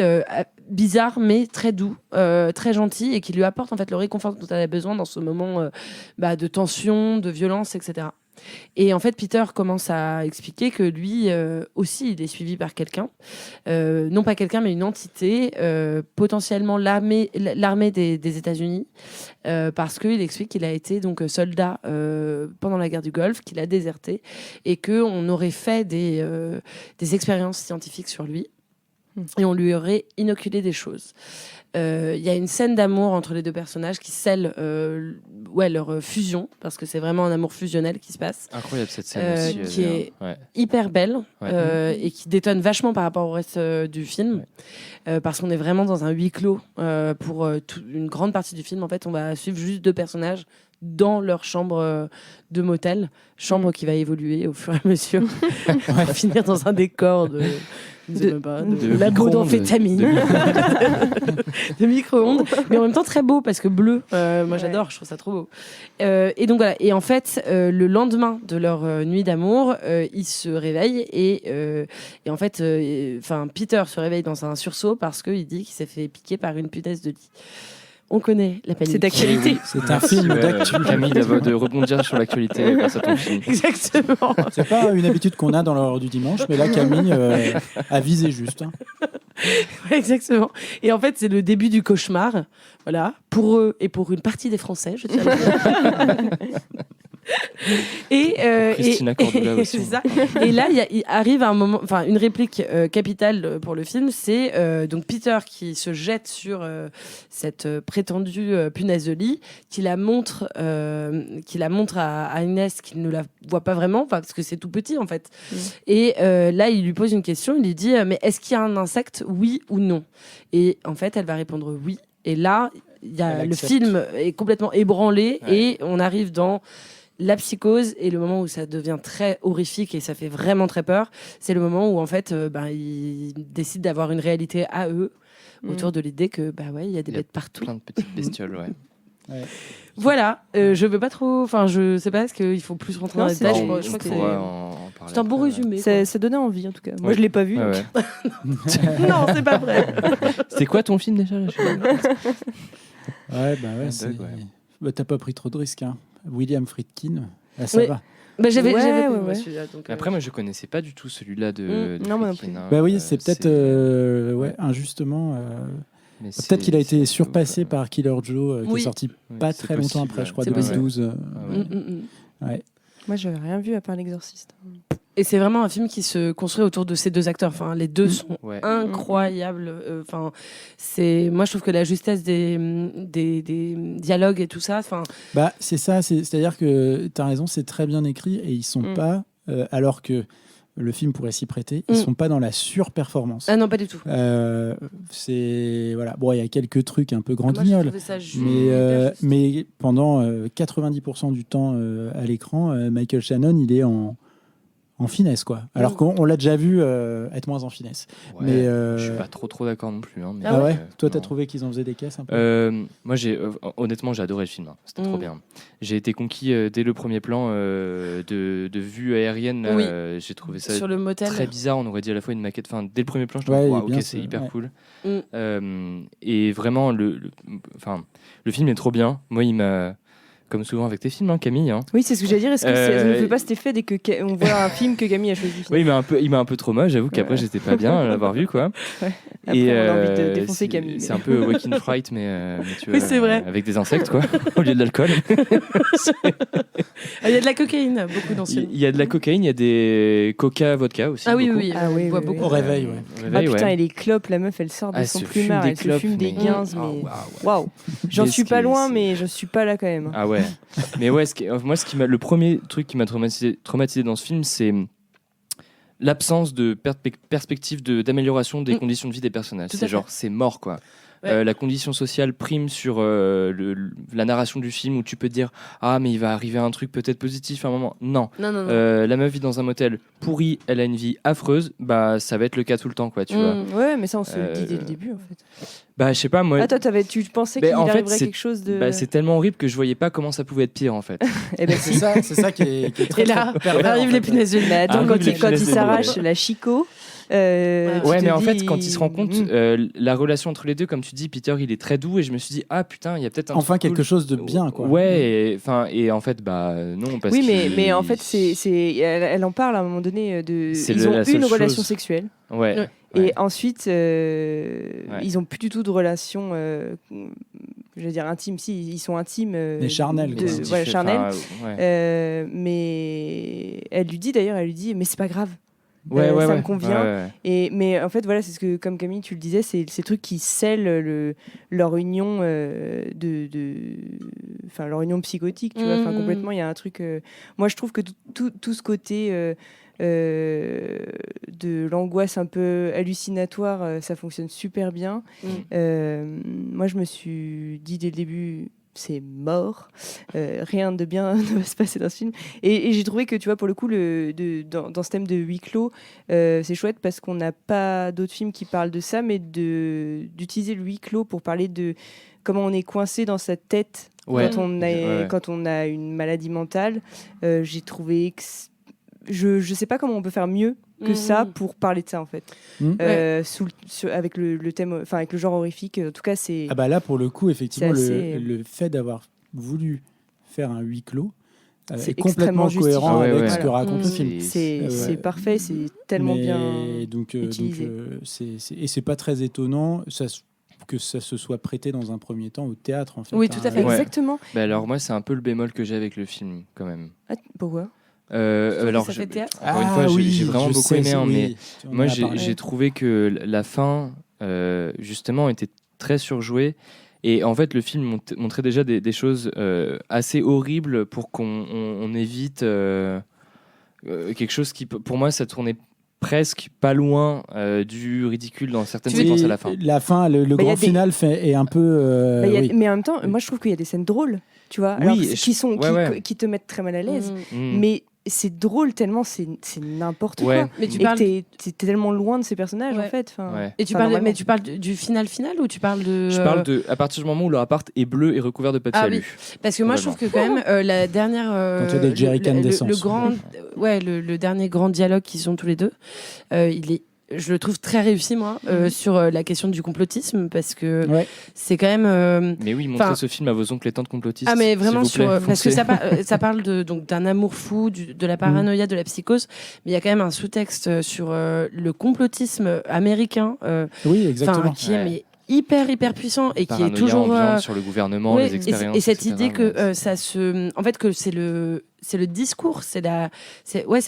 bizarre, mais très doux, très gentil, et qui lui apporte en fait le réconfort dont elle a besoin dans ce moment de tension, de violence, etc. Et en fait, Peter commence à expliquer que lui aussi, il est suivi par quelqu'un. Non pas quelqu'un, mais une entité, potentiellement l'armée des États-Unis, parce qu'il explique qu'il a été donc soldat pendant la guerre du Golfe, qu'il a déserté, et qu'on aurait fait des expériences scientifiques sur lui. Et on lui aurait inoculé des choses. Il y a une scène d'amour entre les deux personnages qui scelle leur fusion, parce que c'est vraiment un amour fusionnel qui se passe. Incroyable cette scène aussi. Qui est hyper belle et qui détonne vachement par rapport au reste du film, parce qu'on est vraiment dans un huis clos pour une grande partie du film. En fait, on va suivre juste deux personnages dans leur chambre de motel, chambre qui va évoluer au fur et à mesure. On va finir dans un décor de labo d'amphétamine, de micro-ondes, mais en même temps très beau parce que bleu, moi j'adore, je trouve ça trop beau. Et donc voilà, et en fait le lendemain de leur nuit d'amour, ils se réveillent et en fait Peter se réveille dans un sursaut parce qu'il dit qu'il s'est fait piquer par une punaise de lit. On connaît la panique. C'est d'actualité. Oui. C'est un film d'actu. Camille, de rebondir sur l'actualité grâce à ton film. Exactement. C'est pas une habitude qu'on a dans l'heure du dimanche, mais là, Camille a visé juste. Hein. Exactement. Et en fait, c'est le début du cauchemar. Voilà. Pour eux et pour une partie des Français, je tiens à le dire. Christina Cordula aussi. C'est ça. Et là, il arrive un moment, une réplique capitale pour le film, c'est donc Peter qui se jette sur cette prétendue punaise de lit, qui la montre à Agnès, qui ne la voit pas vraiment, parce que c'est tout petit en fait. Et là, il lui pose une question, il lui dit mais est-ce qu'il y a un insecte, oui ou non? Et en fait, elle va répondre oui. Et là, le film est complètement ébranlé et on arrive dans la psychose, et le moment où ça devient très horrifique et ça fait vraiment très peur, c'est le moment où en fait ils décident d'avoir une réalité à eux autour de l'idée que il y a des bêtes partout. Plein de petites bestioles, ouais. Voilà, je veux pas trop, je sais pas, est-ce qu'il faut plus rentrer dans les détails. Je crois que c'est un bon résumé. Ça donnait envie en tout cas. Moi je l'ai pas vu. Ouais. Non, c'est pas vrai. C'était quoi ton film déjà là, T'as pas pris trop de risques, hein. William Friedkin, là, ça va. J'avais ouais. celui-là. Donc, Après, moi, je connaissais pas du tout celui-là de non, moi non Friedkin, hein. Bah oui, c'est peut-être injustement. Peut-être qu'il a été surpassé par Killer Joe, qui est sorti pas c'est très longtemps possible, après, je crois, c'est 2012. Moi j'avais rien vu à part L'Exorciste. Et c'est vraiment un film qui se construit autour de ces deux acteurs. Les deux sont incroyables. Moi, je trouve que la justesse des dialogues et tout ça. C'est ça. C'est-à-dire que tu as raison, c'est très bien écrit et ils sont pas, alors que le film pourrait s'y prêter, ils sont pas dans la surperformance. Ah non, pas du tout. Voilà. Bon, il y a quelques trucs un peu grand guignol, mais pendant 90% du temps à l'écran, Michael Shannon, il est en finesse, quoi. Alors qu'on l'a déjà vu être moins en finesse. Ouais, mais je suis pas trop d'accord non plus. Hein, mais toi, t'as non. trouvé qu'ils en faisaient des caisses un peu Moi, honnêtement, j'ai adoré le film. Hein. C'était trop bien. J'ai été conquis dès le premier plan de vue aérienne. Là, j'ai trouvé ça sur le motel. Très bizarre. On aurait dit à la fois une maquette. Dès le premier plan, je trouvais c'est hyper cool. Et vraiment, le film est trop bien. Moi, comme souvent avec tes films, hein, Camille. Hein. Oui, c'est ce que j'allais dire. Est-ce que ça ne fait pas cet effet dès que on voit un film que Camille a choisi? Oui, il m'a un peu trauma. J'avoue qu'après, j'étais pas bien à l'avoir vu, quoi. Ouais. Après, on a envie de défoncer Camille. C'est un peu Waking Fright, mais tu vois, Oui, c'est vrai. avec des insectes, quoi, au lieu de l'alcool. Il y a de la cocaïne, beaucoup dans ce film. Il y a de la cocaïne, il y a des coca vodka aussi. Ah oui, beaucoup. oui, Ah oui, on boit oui, beaucoup. Au réveil, ouais. Au Ah réveil, putain, ouais. et les clopes, la meuf, elle sort de son se fume plumard, des elle se clopes, fume des mais- 15, Ah, mais waouh. waouh. J'en Mais suis ce pas qui est- loin, c'est- mais je suis pas là quand même. Ah ouais. Mais ouais, moi, le premier truc qui m'a traumatisé dans ce film, c'est l'absence de perspective d'amélioration des conditions de vie des personnages. Tout à C'est fait. genre, c'est mort, quoi. Ouais. La condition sociale prime sur la narration du film où tu peux te dire ah mais il va arriver un truc peut-être positif à un moment. Non. Non, non, non. La meuf vit dans un motel pourri, elle a une vie affreuse, bah ça va être le cas tout le temps, quoi, tu vois. Ouais, mais ça, on se le dit dès le Euh, début, en fait. Bah je sais pas, moi. Ah, toi, tu pensais Ben, qu'il en fait, arriverait c'est- quelque chose de... Bah, c'est tellement horrible que je voyais pas comment ça pouvait être pire en fait. Eh ben, C'est ça qui est très, Et là, très pervers, arrivent en les fait. punaises de lit. Mais attends, Arrive quand les il punaises de lit. s'arrache la Chico... tu Ouais, te mais en dis- fait, quand il se rend compte, Mm. la relation entre les deux, comme tu dis, Peter, il est très doux, et je me suis dit, ah putain, il y a peut-être un Enfin, truc quelque cool. chose de bien, quoi. Ouais, et en fait, bah non, parce Oui, qu'il- mais en fait, elle en parle à un moment donné de. C'est Ils ont la eu seule une relation chose. sexuelle. Ouais. Ouais. ouais. Et ensuite, ils ont plus du tout de relation, je veux dire intime. Si, ils sont intimes. Mais charnelles, Mais quoi. c'est Voilà, différent, charnelles. ouais. Mais elle lui dit d'ailleurs, mais c'est pas grave. Ouais, ça ouais, me convient. ouais, ouais. Mais en fait, voilà, c'est ce que, comme Camille, tu le disais, c'est ces trucs qui scellent leur union enfin leur union psychotique, tu vois. Enfin, complètement, il y a un truc. Moi, je trouve que tout ce côté de l'angoisse un peu hallucinatoire, ça fonctionne super bien. Moi, je me suis dit dès le début. C'est mort, rien de bien ne va se passer dans ce film. Et j'ai trouvé que, tu vois, pour le coup, dans ce thème de huis clos, c'est chouette parce qu'on n'a pas d'autres films qui parlent de ça, mais d'utiliser le huis clos pour parler de comment on est coincé dans sa tête Ouais. quand on a une maladie mentale. J'ai trouvé que je sais pas comment on peut faire mieux que ça pour parler de ça, en fait. Avec le thème, enfin avec le genre horrifique. En tout cas, c'est... Ah bah là, pour le coup, effectivement, C'est assez- le fait d'avoir voulu faire un huis clos C'est est complètement extrêmement cohérent justifié. avec Ouais, ce ouais. que raconte le film. C'est Ouais. parfait, c'est tellement Mais bien donc, utilisé. et c'est pas très étonnant que ça se soit prêté dans un premier temps au théâtre, en fait. Oui, tout à fait. Ouais. Exactement. Bah alors moi, c'est un peu le bémol que j'ai avec le film, quand même. Ah, pourquoi Alors, ça fait théâtre. encore une fois, j'ai vraiment je beaucoup sais, aimé, hein, oui, mais tu en moi, as parlé. j'ai trouvé que la fin, justement, était très surjouée. Et en fait, le film montrait déjà des choses assez horribles pour qu'on évite quelque chose qui, pour moi, ça tournait presque pas loin du ridicule dans certaines Oui, séquences à la fin. La fin, le Bah, y a grand des- final est un peu... Bah, oui. Mais en même temps, moi je trouve qu'il y a des scènes drôles, tu vois, Oui, alors, ouais. qui te mettent très mal à l'aise. Mm. Mais c'est drôle tellement c'est n'importe Ouais. quoi. Mais tu Et parles. que t'es tellement loin de ces personnages, Ouais. en fait. Enfin, Ouais. Et tu enfin, parles, normalement. mais tu parles du final ou tu parles de. Je parle de à partir du moment où leur appart est bleu et recouvert de papier Ah alu. oui. Parce que moi, je trouve que quand même la dernière. Quand il y a des jerrycans d'essence. Le grand, le dernier grand dialogue qu'ils ont tous les deux, il est. Je le trouve très réussi, moi, sur la question du complotisme, parce que Ouais. c'est quand même. Mais oui, montrez Enfin- ce film à vos oncles et tantes complotistes. Ah, mais vraiment, s'il vous plaît, parce que foncez. ça parle donc d'un amour fou, de la paranoïa, de la psychose, mais il y a quand même un sous-texte sur le complotisme américain, Oui, exactement. qui est Ouais. mais hyper puissant et qui est Paranoïa toujours. ambiante sur le gouvernement, Ouais, les expériences. et cette etc. idée que ça se, en fait, que c'est le discours, c'est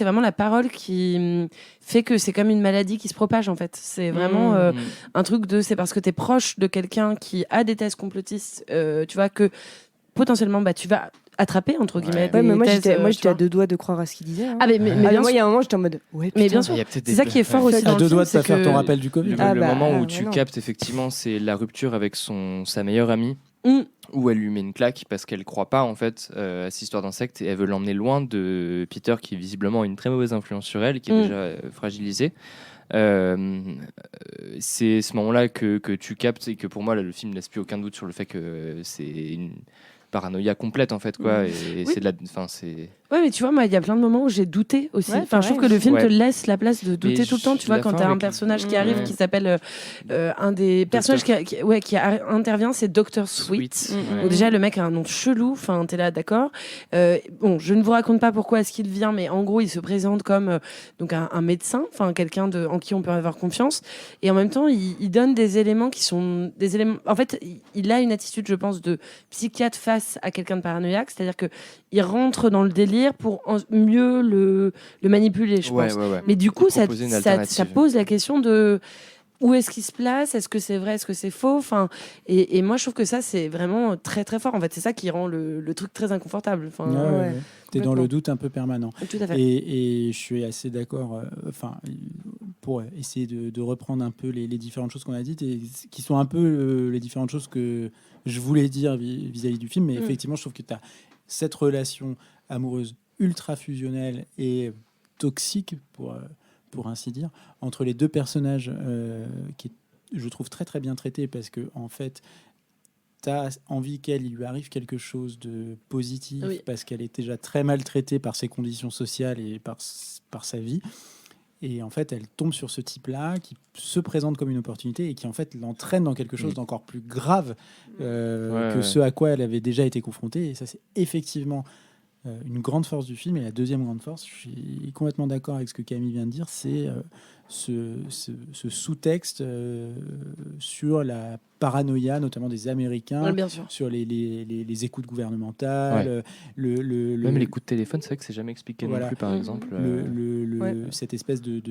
vraiment la parole qui fait que c'est comme une maladie qui se propage, en fait. C'est vraiment Mmh. un truc c'est parce que tu es proche de quelqu'un qui a des thèses complotistes, tu vois, que potentiellement tu vas attraper, entre guillemets. Ouais. des Ouais, mais moi thèses, j'étais tu à vois. 2 doigts de croire à ce qu'il disait. hein. Ah, mais bien moi, il y sûr. a un moment, j'étais en mode. Ouais, Mais putain. bien sûr. Il y a peut-être C'est ça qui est fort aussi À dans 2 le doigts de film, pas faire c'est ton que- rappel du Covid. Le, Ah le bah, moment où ouais, tu non. captes effectivement, c'est la rupture avec sa meilleure amie, Mm. où elle lui met une claque parce qu'elle croit pas en fait à cette histoire d'insecte et elle veut l'emmener loin de Peter qui visiblement a une très mauvaise influence sur elle, qui est déjà fragilisée. C'est ce moment-là que tu captes et que pour moi là, le film ne laisse plus aucun doute sur le fait que c'est une paranoïa complète en fait quoi. Et Oui. c'est de la, enfin c'est. Ouais, mais tu vois, moi, il y a plein de moments où j'ai douté aussi. Ouais, Enfin, je trouve que le film Ouais. te laisse la place de douter Mais tout le temps. Tu vois, la quand fin t'as un avec- personnage qui arrive, Ouais. qui s'appelle un des personnages qui intervient, c'est Dr. Sweet. Ouais. Donc déjà, le mec a un nom chelou. Enfin, t'es là, d'accord. Bon, je ne vous raconte pas pourquoi est-ce qu'il vient, mais en gros, il se présente comme donc un médecin, enfin quelqu'un en qui on peut avoir confiance. Et en même temps, il donne des éléments qui sont des éléments. En fait, il a une attitude, je pense, de psychiatre face à quelqu'un de paranoïaque, c'est-à-dire que il rentre dans le délire pour mieux le manipuler, je pense. Ouais. Mais du coup, Et ça proposer une alternative. pose la question de où est-ce qu'il se place, est-ce que c'est vrai, est-ce que c'est faux, enfin, et moi je trouve que ça c'est vraiment très très fort. En fait, c'est ça qui rend le truc très inconfortable. Enfin, Ouais. T'es dans complètement. le doute un peu permanent. tout à fait. Et je suis assez d'accord, pour essayer de reprendre un peu les différentes choses qu'on a dites, et qui sont un peu les différentes choses que je voulais dire vis-à-vis du film. Mais effectivement, je trouve que tu as cette relation amoureuse ultra fusionnelle et toxique, pour ainsi dire, entre les deux personnages, qui est, je trouve, très très bien traité, parce que en fait, tu as envie il lui arrive quelque chose de positif, Oui. parce qu'elle est déjà très maltraitée par ses conditions sociales et par sa vie. Et en fait, elle tombe sur ce type-là qui se présente comme une opportunité et qui en fait l'entraîne dans quelque chose d'encore plus grave que ce à quoi elle avait déjà été confrontée. Et ça, c'est effectivement une grande force du film. Et la deuxième grande force, je suis complètement d'accord avec ce que Camille vient de dire, c'est ce sous-texte sur la paranoïa, notamment des Américains, Ouais, bien sûr. sur les écoutes gouvernementales, Même les coups de téléphone, c'est vrai que c'est jamais expliqué Voilà. non plus, par exemple. cette espèce de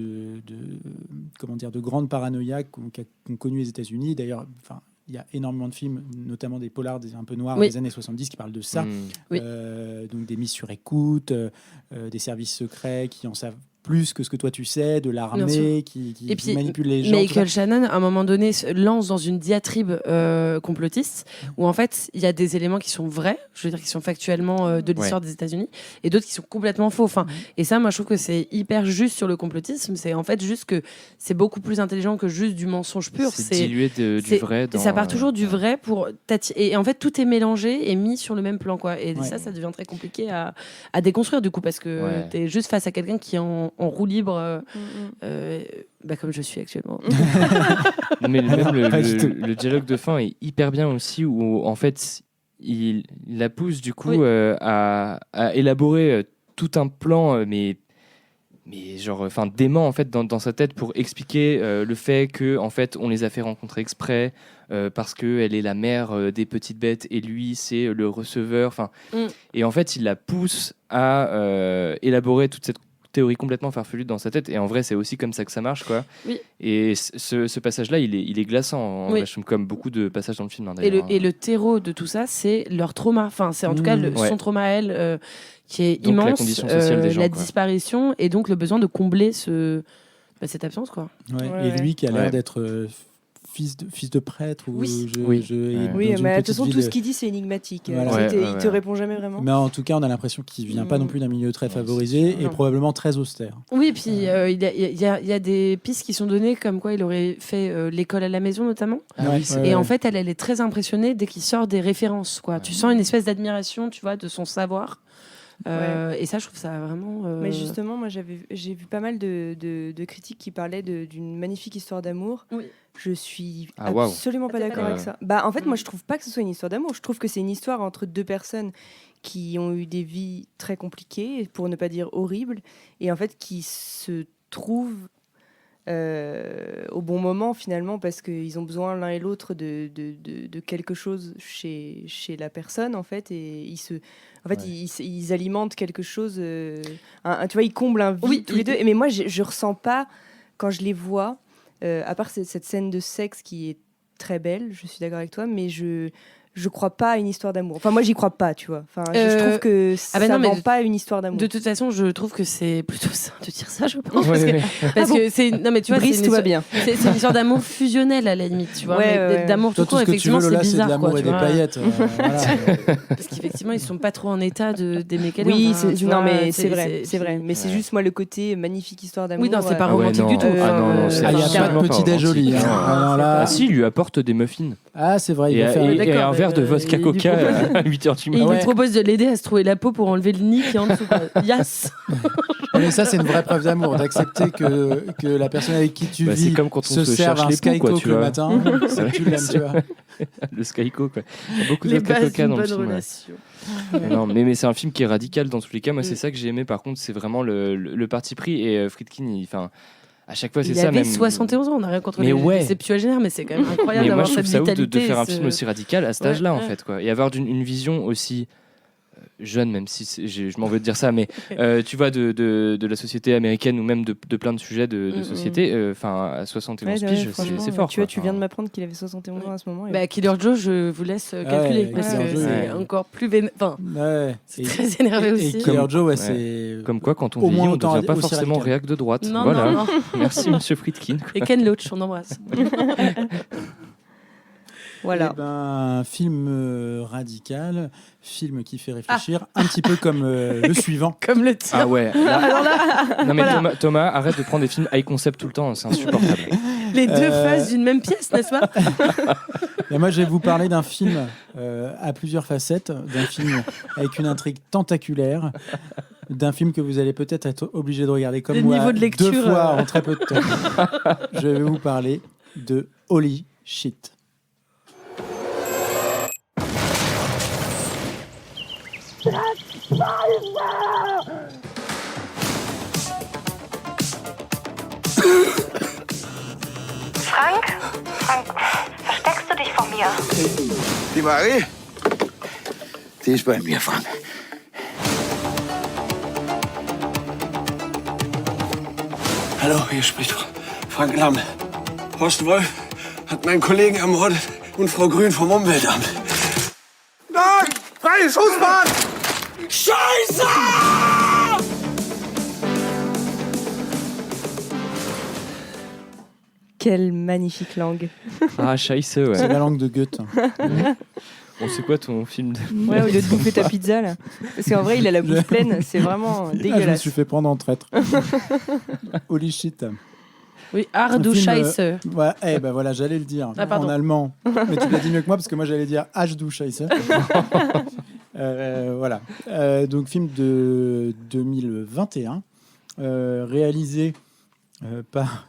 comment dire, de grande paranoïa qu'ont connu les États-Unis. D'ailleurs, enfin, il y a énormément de films, notamment des polars un peu noirs Oui. des années 70 qui parlent de ça. Oui. Donc des mises sur écoute, des services secrets qui en savent plus que ce que toi tu sais, de Bien l'armée qui Et puis, manipule les gens. tout Michael ça. Shannon, à un moment donné, se lance dans une diatribe complotiste où en fait, il y a des éléments qui sont vrais, je veux dire, qui sont factuellement de l'histoire des États-Unis, et d'autres qui sont complètement faux. Enfin, et ça, moi, je trouve que c'est hyper juste sur le complotisme. C'est en fait juste que c'est beaucoup plus intelligent que juste du mensonge pur. C'est dilué du vrai. Ça part toujours du vrai pour et en fait, tout est mélangé et mis sur le même plan, quoi. Et ça devient très compliqué à déconstruire du coup, parce que t'es juste face à quelqu'un qui est en roue libre. Comme je suis actuellement. Mais même Pas du tout. le dialogue de fin est hyper bien aussi, où en fait il la pousse du coup à élaborer tout un plan, mais genre, enfin, dément en fait dans sa tête, pour expliquer le fait que en fait on les a fait rencontrer exprès parce que elle est la mère des petites bêtes et lui c'est le receveur. Enfin, et en fait il la pousse à élaborer toute cette théorie complètement farfelue dans sa tête, et en vrai c'est aussi comme ça que ça marche, quoi. Oui. Et ce passage là il est glaçant en vrai, comme beaucoup de passages dans le film, hein, d'ailleurs. Et le terreau de tout ça, c'est leur trauma. Enfin, c'est en tout cas son trauma à elle, qui est Donc, la immense. condition sociale des gens, la quoi. disparition et donc le besoin de combler cette absence, quoi. Ouais. Ouais, Et lui qui a l'air Ouais. d'être fils de prêtre, ou Oui. et Oui, dans mais une de toute petite façon, tout ville- ce qu'il dit, c'est énigmatique. Voilà. Il te répond jamais vraiment. Mais en tout cas, on a l'impression qu'il vient pas non plus d'un milieu très favorisé et Non. probablement très austère. Oui, et puis il y a des pistes qui sont données, comme quoi il aurait fait l'école à la maison, notamment. Et en fait, elle est très impressionnée dès qu'il sort des références, quoi. Tu sens une espèce d'admiration, tu vois, de son savoir. Et ça, je trouve ça vraiment. Mais justement, moi, j'ai vu pas mal de critiques qui parlaient d'une magnifique histoire d'amour. Oui. Je suis Ah, waouh. absolument pas Ah, t'es d'accord pas avec ça. Bah, en fait, moi, je trouve pas que ce soit une histoire d'amour. Je trouve que c'est une histoire entre deux personnes qui ont eu des vies très compliquées, pour ne pas dire horribles, et en fait, qui se trouvent au bon moment, finalement, parce qu'ils ont besoin l'un et l'autre de quelque chose chez la personne, en fait, et ils alimentent quelque chose. Tu vois, ils comblent un vide tous les deux. Mais moi, je ressens pas, quand je les vois, à part cette scène de sexe qui est très belle, je suis d'accord avec toi, mais je crois pas à une histoire d'amour. Enfin, moi, j'y crois pas, tu vois. Enfin, je trouve que ça vend pas une histoire d'amour. De toute façon, je trouve que c'est plutôt ça de dire ça, je pense. Ouais, Parce que c'est. Non, mais tu vois, Brice, tout va bien. C'est une histoire d'amour fusionnel, à la limite, tu vois. Ouais, mais ouais. d'amour tout Toi, court, tout ce que tu effectivement, veux, c'est Lola, c'est de bizarre, l'amour quoi. et tu des vois. paillettes. Voilà. Parce qu'effectivement, ils sont pas trop en état d'aimer quelqu'un. Oui, enfin, tu non, vois, mais c'est vrai, c'est vrai. Mais c'est Ouais. juste, moi, le côté magnifique histoire d'amour. Oui, non, c'est pas Ah ouais, romantique non. du tout. Ah non, non, c'est Ah, il y a absolument pas de petit déj au lit, hein. romantique. Ah, non, là- Ah si, il lui apporte des muffins. Ah, c'est vrai, il va faire... et D'accord, un verre de il vodka lui coca propose- à 8h du Et il matin. Ouais. lui propose de l'aider à se trouver la peau pour enlever le nid qui est en dessous. Quoi. Yes. Mais ça, c'est une vraie preuve d'amour, d'accepter que la personne avec qui tu Bah, c'est vis comme quand on se se serve cherche un l'époux, Sky quoi, Coke tu le vois. matin. C'est que tu l'aimes, tu vois. Le Skyco, quoi. Il y a beaucoup de Les vodka bases coca d'une dans le bonne film. Ouais. relation. Non, mais c'est un film qui est radical dans tous les cas. Moi, c'est Mm. ça que j'ai aimé. Par contre, c'est vraiment le parti pris. Et Friedkin, enfin, à chaque fois, c'est Il ça. avait Même... 71 ans, on n'a rien contre Mais les ouais. septuagénaires, mais c'est quand même incroyable Mais moi, d'avoir je trouve cette ça ouf vitalité. de faire un ce- film aussi radical à cet Ouais, âge-là, en ouais. fait, quoi. Et avoir une vision aussi jeune, même si je m'en veux de dire ça, mais tu vois, de la société américaine ou même de plein de sujets de société, enfin, à 71 Ouais, piges, franchement, c'est fort. Tu vois, quoi. tu viens de Enfin, m'apprendre qu'il avait 71 ans à ce moment. et- Bah, Killer Joe, je vous laisse calculer Ouais, parce Killer que Joe, c'est ouais. encore plus enfin, Ouais. c'est très énervé Et aussi. Killer Joe, ouais, Ouais. c'est... Comme quoi, quand on Au vieillit, moins on ne autant devient pas aussi forcément radical. réac de droite. Non, Voilà. non, non. Merci, monsieur Friedkin. Et Ken Loach, on embrasse. Voilà. Eh ben, film radical, film qui fait réfléchir, un petit peu comme le suivant. Comme le tien. Ah ouais. là- Non mais Voilà. Thomas, arrête de prendre des films high concept tout le temps, c'est insupportable. Les deux faces d'une même pièce, n'est-ce pas? Et moi, je vais vous parler d'un film à plusieurs facettes, d'un film avec une intrigue tentaculaire, d'un film que vous allez peut-être être obligé de regarder comme Le moi niveau de lecture, 2 fois en très peu de temps. Je vais vous parler de Holy Shit. Frank? Frank, versteckst du dich vor mir? Die Marie? Die ist bei mir, Frank. Hallo, hier spricht Frank Lamm. Horst Wolf hat meinen Kollegen ermordet und Frau Grün vom Umweltamt. Nein! Freie Schussbahn! Scheiße! Quelle magnifique langue. Ah, scheiße, C'est ouais. la langue de Goethe. Bon, c'est quoi ton film de... Ouais, au lieu de bouffer ta pizza là. Parce qu'en vrai, il a la bouche pleine, c'est vraiment Ah, je me dégueulasse. suis fait prendre en traître. Holy Shit. Oui, Ard ou Un film, Scheiße. Ouais, eh ben voilà, j'allais le dire Ah, pardon. en allemand. Mais tu l'as dit mieux que moi parce que moi j'allais dire H du Scheiße. Voilà. Donc film de 2021, réalisé par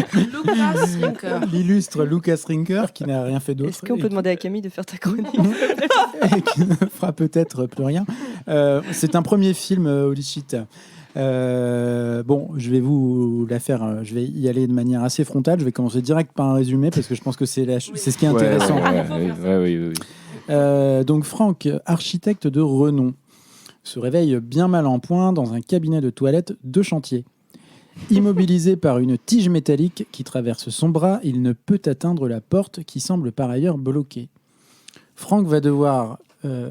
Lucas Rinker. l'illustre Lucas Rinker qui n'a rien fait d'autre. Est-ce qu'on peut demander à Camille de faire ta chronique? et qui ne fera peut-être plus rien. C'est un premier film Holy Shit. Bon, je vais vous la faire. Je vais y aller de manière assez frontale. Je vais commencer direct par un résumé parce que je pense que c'est ce qui est intéressant. Oui. Donc Frank, architecte de renom, se réveille bien mal en point dans un cabinet de toilette de chantier. Immobilisé par une tige métallique qui traverse son bras, il ne peut atteindre la porte qui semble par ailleurs bloquée. Frank va devoir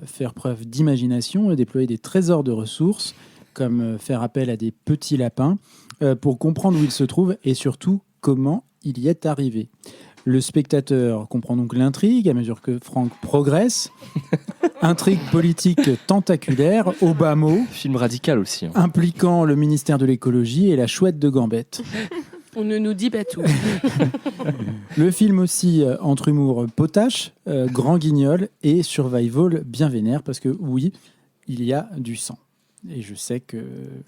faire preuve d'imagination et déployer des trésors de ressources, comme faire appel à des petits lapins, pour comprendre où il se trouve et surtout comment il y est arrivé. Le spectateur comprend donc l'intrigue à mesure que Frank progresse. Intrigue politique tentaculaire, au bas mot, Film radical aussi. Hein. impliquant le ministère de l'écologie et la chouette de Gambette. On ne nous dit pas tout. Le film aussi entre humour potache, grand guignol et survival bien vénère, parce que oui, il y a du sang. Et je sais que...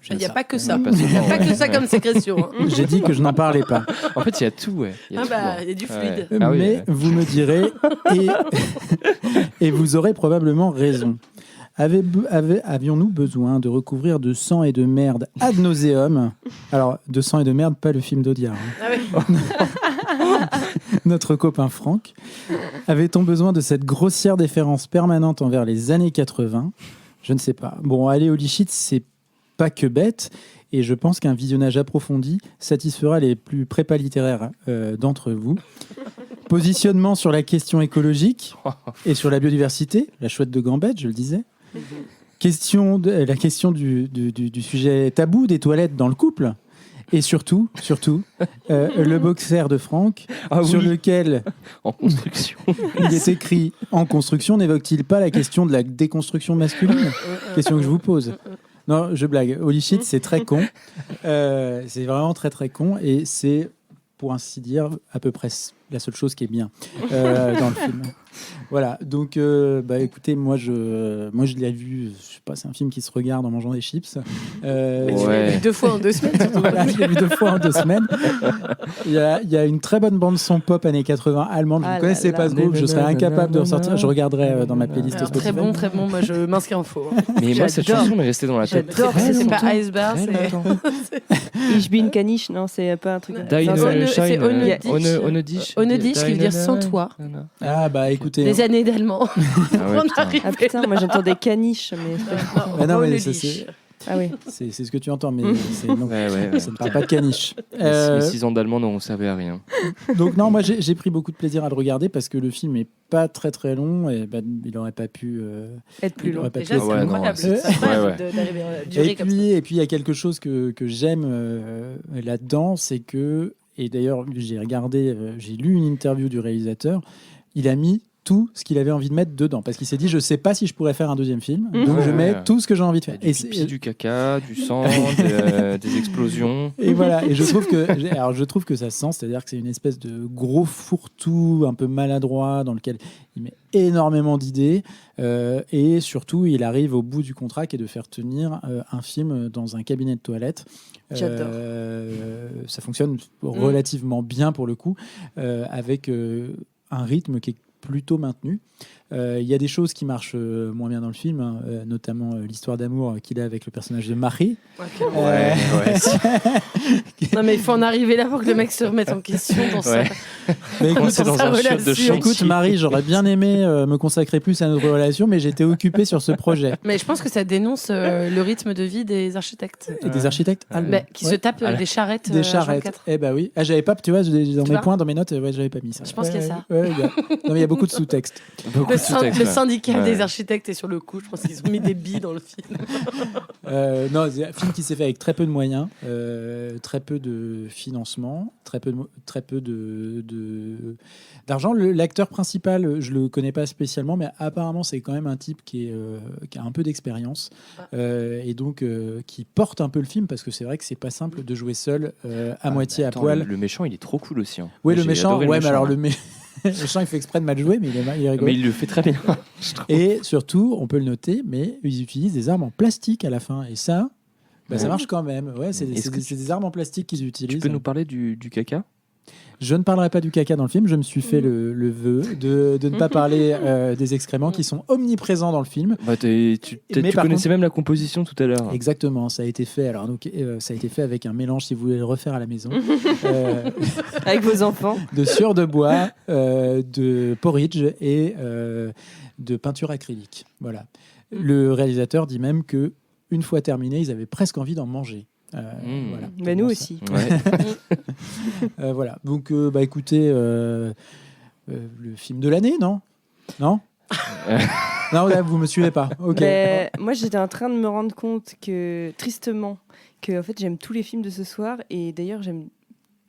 Il n'y a ça. pas que ça. Ouais, Il n'y a pas que ça comme sécrétion. hein. J'ai dit que je n'en parlais pas. En fait, il y a tout, ouais. Il y a Ah tout, bah, hein. il y a du fluide. Ouais. Ah oui, Mais ouais. vous me direz, et vous aurez probablement raison. Avions-nous besoin de recouvrir de sang et de merde ad nauseum? Alors, de sang et de merde, pas le film d'Audiard. hein. Ah oui. Notre copain Franck. Avait-on besoin de cette grossière déférence permanente envers les années 80? Je ne sais pas. Bon, aller Holy Shit, c'est pas que bête. Et je pense qu'un visionnage approfondi satisfera les plus prépas littéraires d'entre vous. Positionnement sur la question écologique et sur la biodiversité, la chouette de Gambette, je le disais. La question du sujet tabou des toilettes dans le couple. Et surtout, le boxer de Franck, Ah sur oui, lequel en construction. il est écrit en construction, n'évoque-t-il pas la question de la déconstruction masculine? Question que je vous pose. Non, je blague. Holy Shit, c'est très con. C'est vraiment très très con. Et c'est, pour ainsi dire, à peu près la seule chose qui est bien dans le film. Voilà, donc écoutez, moi je l'ai vu, je sais pas, c'est un film qui se regarde en mangeant des chips. Mais tu l'as vu 2 fois en 2 semaines. Voilà, je l'ai vu 2 fois en 2 semaines. Il y a une très bonne bande-son pop années 80 allemande. Je ne connaissais pas ce groupe, je serais incapable de ressortir. Je regarderai dans ma playlist Alors, Spotify. très bon, moi je m'inscris en faux. Mais moi, cette chanson m'est restée dans la tête. J'adore, très c'est longtemps. pas Iceberg, Très c'est... longtemps. Ich bin caniche, non, c'est pas un truc. Deine c'est Scheine, Onedisch. Onedisch, qui veut dire sans toi. Ah bah écoutez. Des années d'allemand. Ah ouais, On putain. arrive Ah putain, moi j'entendais caniche, mais Ah non, mais Onedisch. ah oui. c'est ce que tu entends, mais non, Ouais. ça ne parle pas de caniche. Les 6 ans d'allemand n'ont servi à rien. Donc non, moi j'ai pris beaucoup de plaisir à le regarder parce que le film est pas très long et il aurait pas pu Être plus il long. aurait pas Déjà, pu c'est ouais, non, incroyable. c'est- C'est incroyable ouais. d'arriver à durer comme ça. et puis il y a quelque chose que j'aime là-dedans, c'est que, et d'ailleurs j'ai lu une interview du réalisateur, il a mis tout ce qu'il avait envie de mettre dedans parce qu'il s'est dit je sais pas si je pourrais faire un deuxième film, donc je mets tout ce que j'ai envie de faire. Du pipi, du caca, du sang, des explosions. Et voilà, et je trouve que ça se sent, c'est-à-dire que c'est une espèce de gros fourre-tout un peu maladroit dans lequel il met énormément d'idées et surtout il arrive au bout du contrat qui est de faire tenir un film dans un cabinet de toilette. J'adore. Ça fonctionne relativement bien pour le coup, avec un rythme qui est plutôt maintenu. Il y a des choses qui marchent moins bien dans le film, hein, notamment l'histoire d'amour qu'il a avec le personnage de Marie. Ouais. Non, mais il faut en arriver là pour que le mec se remette en question pour ça. Mais écoute, C'est dans sa un chiotte de relation. chantier. écoute, Marie, j'aurais bien aimé me consacrer plus à notre relation, mais j'étais occupé sur ce projet. Mais je pense que ça dénonce le rythme de vie des architectes. Et des architectes allemands. Qui se tapent des charrettes. Des charrettes. 24. Eh bah oui. Ah, j'avais pas, tu vois, dans mes vois points, dans mes notes, j'avais pas mis ça. Je pense qu'il y a ça. Ouais, non, mais il y a beaucoup de sous-textes. Beaucoup de sous-textes, Le ouais. syndicat Ouais. des architectes est sur le coup. Je pense qu'ils ont mis des billes dans le film. Non, c'est un film qui s'est fait avec très peu de moyens, très peu de financement, très peu d'argent. L'acteur principal, je le connais pas spécialement, mais apparemment c'est quand même un type qui a un peu d'expérience et donc qui porte un peu le film parce que c'est vrai que c'est pas simple de jouer seul à moitié Attends, à poil. Le méchant, il est trop cool aussi. Hein. Oui, le J'ai méchant. adoré le Ouais, mais méchant, alors hein. le méchant, il fait exprès de mal jouer, mais il est rigolo. Mais il le fait très bien. Et surtout, on peut le noter, mais ils utilisent des armes en plastique à la fin. Et ça, ça marche quand même. Ouais, c'est Est-ce que des armes en plastique qu'ils utilisent. Tu peux nous parler du caca? Je ne parlerai pas du caca dans le film. Je me suis fait le vœu de ne pas parler des excréments qui sont omniprésents dans le film. Bah, tu Mais par connaissais même la composition tout à l'heure. Exactement, ça a été fait. Alors, donc, ça a été fait avec un mélange, si vous voulez le refaire à la maison, Avec vos enfants. de sueur de bois, de porridge et de peinture acrylique. Voilà. Le réalisateur dit même que une fois terminé, ils avaient presque envie d'en manger. Voilà. Mais nous Comment aussi. Ouais. voilà. Donc, écoutez, le film de l'année, non? Non. Non, là, vous me suivez pas. Ok. Mais moi, j'étais en train de me rendre compte que, tristement, que en fait, j'aime tous les films de ce soir. Et d'ailleurs, j'aime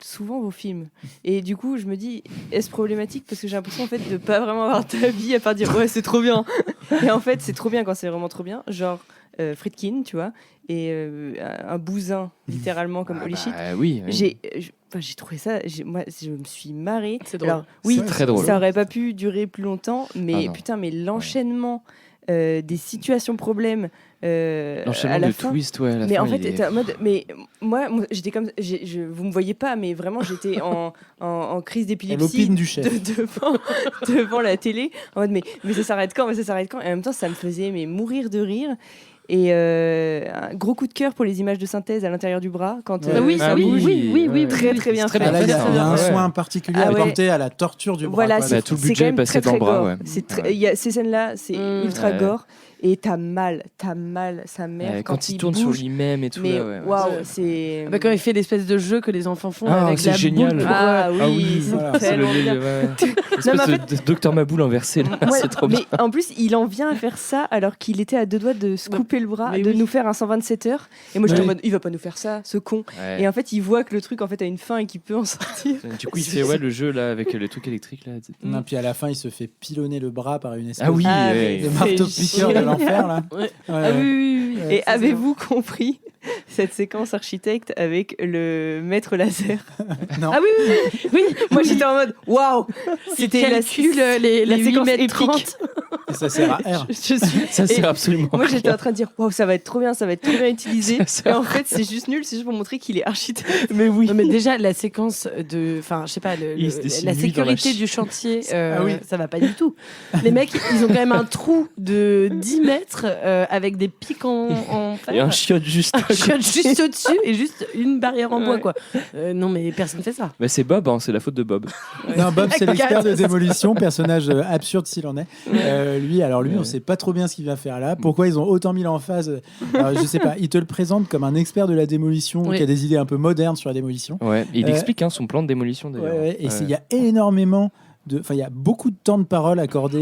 souvent vos films. Et du coup, je me dis, est-ce problématique? Parce que j'ai l'impression en fait, de pas vraiment avoir ta vie à part dire, ouais, c'est trop bien. Et en fait, c'est trop bien quand c'est vraiment trop bien. Genre Friedkin, tu vois, et un bousin, littéralement, comme Holy Shit. Oui. J'ai trouvé ça, moi je me suis marrée. C'est drôle. Alors, oui, C'est très drôle. ça aurait pas pu durer plus longtemps, mais Ah non. putain, mais l'enchaînement des situations problèmes à L'enchaînement la de fin. twist, ouais, à la Mais fin. en fait, il est- t'es en mode, mais moi j'étais comme, vous me voyez pas, mais vraiment j'étais en crise d'épilepsie L'opine du chef. devant la télé, en mode mais ça s'arrête quand, mais ça s'arrête quand, et en même temps ça me faisait mourir de rire. Et un gros coup de cœur pour les images de synthèse à l'intérieur du bras quand Oui, Ah oui, oui, oui, oui, oui, très très bien c'est fait. très bien Ah, là, il y fait, a, il y a un ouais. soin particulier Ah ouais. apporté à la torture du bras. Voilà, quoi. c'est tout le c'est budget quand même est passé très, dans le très bras, gore. ouais. C'est très- Ouais. il y a ces scènes-là, c'est ultra Ouais. gore. Et t'as mal sa mère Ouais, quand il tourne bouge. sur lui-même et tout. Mais là, ouais, ouais. waouh, c'est. Bah, quand il fait l'espèce de jeu que les enfants font Ah, avec c'est la génial. boule pour, Ah oui, Ah oui, c'est voilà. C'est tellement bien. Espèce mais en de Docteur Maboul inversé, là. Ouais, C'est trop bien. mais en plus, il en vient à faire ça alors qu'il était à 2 doigts de se couper le bras, Mais de oui. nous faire un 127 heures. Et moi, j'étais Oui. en mode, il va pas nous faire ça, ce con. Ouais. Et en fait, il voit que le truc en fait a une fin et qu'il peut en sortir. Du coup, il fait le jeu là avec les trucs électriques là. Non, puis à la fin, il se fait pilonner le bras par une espèce Ah oui, Ah, ouais. mais de marteau c'est piqueur de génial. l'enfer là. Ouais. Ouais, Ah oui, oui, oui, oui. Et avez-vous compris cette séquence architecte avec le maître laser. Non. Ah oui. Moi, j'étais en mode waouh. C'était la les séquence 8 mètres épique. 30. Et ça sert à R. Je suis. Ça sert Et absolument. Moi, à j'étais rien. en train de dire waouh, ça va être trop bien utilisé. Ça sert Et en fait, c'est juste nul, c'est juste pour montrer qu'il est architecte. Mais oui. Non, mais déjà, la séquence de. Enfin, je sais pas, Il se dessine la lui dans la sécurité chi- du chantier, Ah oui. ça va pas du tout. Les mecs, ils ont quand même un trou de 10 mètres avec des pics en fer. Et un chiotte juste. Un chiotte juste au-dessus et juste une barrière en bois, Ouais. quoi. Non, mais personne fait ça. Mais c'est Bob, hein, c'est la faute de Bob. Non, Bob, c'est l'expert de Quatre. démolition, personnage absurde s'il en est. Lui, on sait pas trop bien ce qu'il va faire là. Pourquoi ils ont autant mis l'emphase Alors, je sais pas. Il te le présente comme un expert de la démolition Oui. qui a des idées un peu modernes sur la démolition. Ouais. Et il Euh, explique son plan de démolition d'ailleurs. Ouais, et il y a énormément il y a beaucoup de temps de parole accordé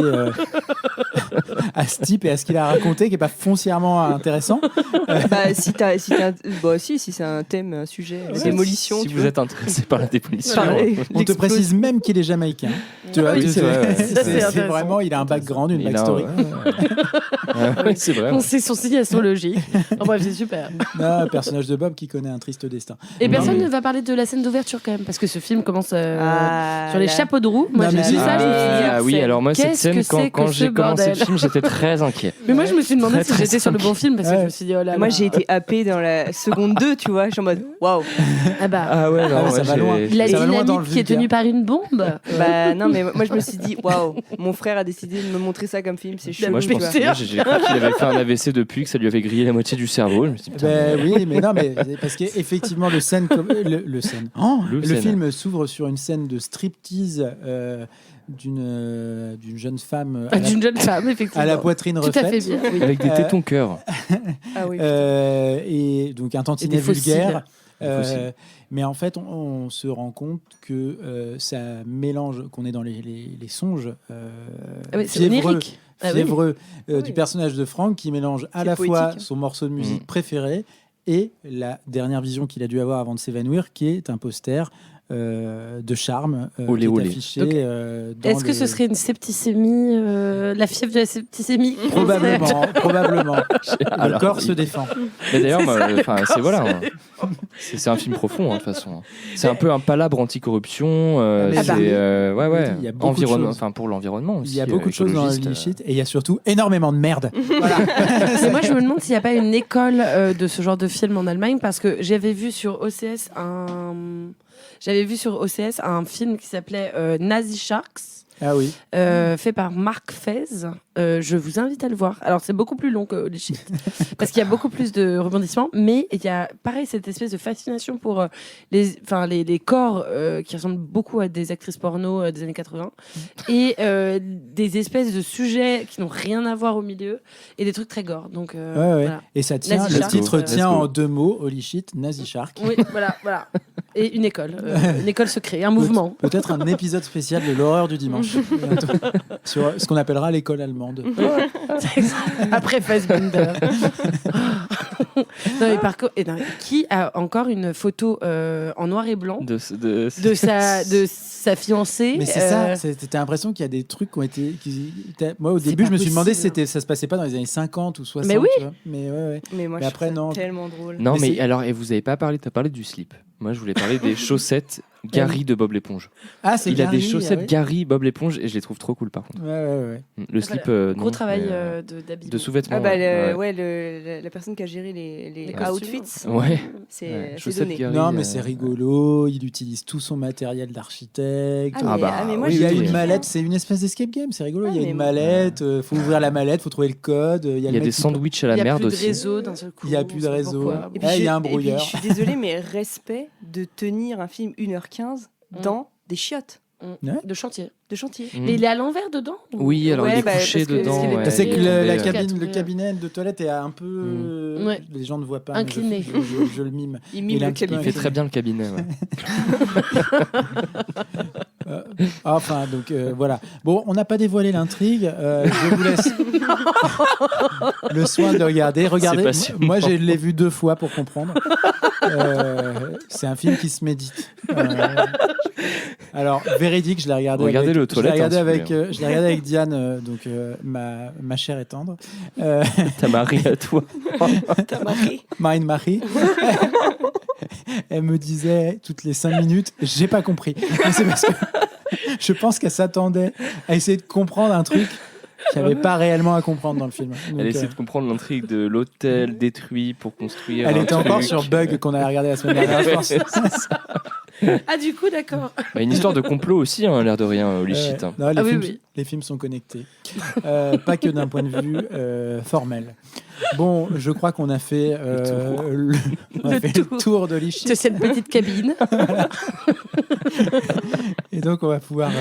à ce type et à ce qu'il a raconté qui est pas foncièrement intéressant. Si c'est un thème, un sujet, Ouais. démolition. Si tu vous vois. êtes intéressé par la démolition. Pareil. On te précise même qu'il est jamaïcain. Tu vois, Oui, c'est vrai, ouais. Ça, c'est c'est intéressant. vraiment, il a un background, une Il a- backstory. Ouais, c'est vrai. On sait son signe astrologique. En bref, c'est super. Non, personnage de Bob qui connaît un triste destin. Et personne mais- ne va parler de la scène d'ouverture quand même, parce que ce film commence Ah, sur les là. chapeaux de roue. Moi, Non, j'ai mais vu c'est- ça, je me suis dit, Ah oui, alors moi, cette qu'est-ce scène, que c'est quand que j'ai ce commencé le bordel film, j'étais très inquiet. Mais moi, je me suis demandé Très, si très j'étais sur le bon film, parce que Ouais. je me suis dit, oh là là. Moi, j'ai été happée dans la seconde 2, tu vois. Je suis en mode waouh. Ah bah, Ah ouais, non, Ah, ça ouais, va j'ai- loin. la Ça va loin dans le dynamite qui est vulgaire. tenue par une bombe. Bah non, mais moi, je me suis dit waouh. Mon frère a décidé de me montrer ça comme film. C'est chaud. Moi, je Mais pense c'est- moi, j'ai cru qu'il avait fait un AVC depuis, que ça lui avait grillé la moitié du cerveau. Je me suis dit, putain, Ben oui, mais non, mais parce qu'effectivement, le Le scène. film s'ouvre sur une scène de striptease d'une jeune femme D'une jeune femme, effectivement. à la poitrine Tout à fait refaite. bien. Oui. avec des tétons cœur. Ah oui. Et donc un tantinet Et des fossiles. vulgaire. Des fossiles. Mais en fait, on se rend compte que ça mélange, qu'on est dans les songes Ah oui, c'est fiévreux, onirique. Ah oui. fiévreux, oui. du personnage de Frank qui mélange à C'est la fois poétique. son morceau de musique Mm. préféré et la dernière vision qu'il a dû avoir avant de s'évanouir, qui est un poster de charme Olé, qui est olé. affiché Donc, dans Est-ce que ce serait une septicémie, la fièvre de la septicémie Probablement. Le Alors, corps se défend. Mais d'ailleurs, moi, enfin, c'est voilà. C'est un film profond, hein, de toute façon. C'est un peu un palabre anticorruption. Ah, mais C'est ouais, il y a beaucoup de environnement, choses. enfin pour l'environnement aussi. Il y a beaucoup de choses dans écologiste, Holy Shit et il y a surtout énormément de merde. Voilà. Mais moi, je me demande s'il n'y a pas une école de ce genre de film en Allemagne, parce que j'avais vu sur OCS un film qui s'appelait Nazi Sharks. Ah oui. Fait par Marc Fez. Je vous invite à le voir. Alors, c'est beaucoup plus long que Holy Shit, parce qu'il y a beaucoup plus de rebondissements, mais il y a, pareil, cette espèce de fascination pour les corps qui ressemblent beaucoup à des actrices porno des années 80, et des espèces de sujets qui n'ont rien à voir au milieu, et des trucs très gore. Donc, Ouais. voilà. Et ça tient, Nazi le Shark. titre Let's tient go. en 2 mots, Holy Shit, Nazi Shark. Oui, voilà. Et une école se crée, un mouvement. Peut-être un épisode spécial de l'horreur du dimanche. bientôt. Sur ce qu'on appellera l'école allemande. Après Fassbinder. Non, mais par contre, qui a encore une photo en noir et blanc de sa fiancée? Mais c'est ça, t'as l'impression qu'il y a des trucs qui ont été. Moi, au début, je me suis demandé si ça se passait pas dans les années 50 ou 60. Mais oui. Tu vois. Mais ouais. Mais moi, Mais je après, trouve non. ça tellement drôle. Non, Mais mais c'est- alors, et vous avez pas parlé, t'as parlé du slip. Moi, je voulais parler des chaussettes Gary de Bob l'éponge. Ah, c'est Il a des Gary, chaussettes ah ouais. Gary Bob l'éponge et je les trouve trop cool par contre. Ouais. Le slip, Voilà. Gros non, travail mais, d'habillement. de sous-vêtements. Ah bah ouais. la personne qui a géré les costumes. outfits, Ouais. c'est Chaussettes donné. Gary, Non, mais c'est rigolo. Il utilise tout son matériel d'architecte. Mais moi, il y j'ai a trouvé une bien. mallette, c'est une espèce d'escape game, c'est rigolo. Ah, il y a mais une moi- mallette, faut ouvrir la mallette, faut trouver le code. Il y a le des mec qui- sandwichs à la Il y a merde plus de aussi. réseau d'un seul coup. Il y a plus on de sait pas réseau. pourquoi. Et puis, il y a un et puis, brouilleur. je suis désolée, mais respect de tenir un film 1h15 dans des chiottes De chantier. de chantier. Mm. Mais il est à l'envers dedans ou- Oui, alors Ouais, il est bah, couché parce que- dedans. parce qu'il est- ouais, C'est que il est la tombé, cabine, le ouais. cabinet de toilette est un peu. Ouais. Les gens ne voient pas. mais Incliné. Je le mime. Il Il mime a un le petit peu Il cabinet. fait très bien le cabinet. Ouais. Enfin, donc voilà. Bon, on n'a pas dévoilé l'intrigue. Je vous laisse le soin de le regarder. Regardez, passionnant. moi, je l'ai vu 2 fois pour comprendre. C'est un film qui se médite. Alors, véridique, je l'ai regardé. Regardez-le aux toilettes, Je l'ai regardé, hein, si vous je l'ai regardé avec Diane, donc ma chère et tendre. Ta Marie à toi. Marie. Elle me disait toutes les 5 minutes, j'ai pas compris. Mais c'est parce que je pense qu'elle s'attendait à essayer de comprendre un truc qu'il n'y avait pas réellement à comprendre dans le film. Donc, Elle essaie de comprendre l'intrigue de l'hôtel détruit pour construire. elle un était encore truc. sur Bug qu'on a regardé la semaine dernière, je pense. Ah, du coup, d'accord. Bah, une histoire de complot aussi, hein, l'air de rien, Holy shit. Hein. Non, Ah oui. les films sont connectés. Pas que d'un point de vue formel. Bon, je crois qu'on a fait, le tour de De l'Ichit. cette petite cabine. Et donc, on va pouvoir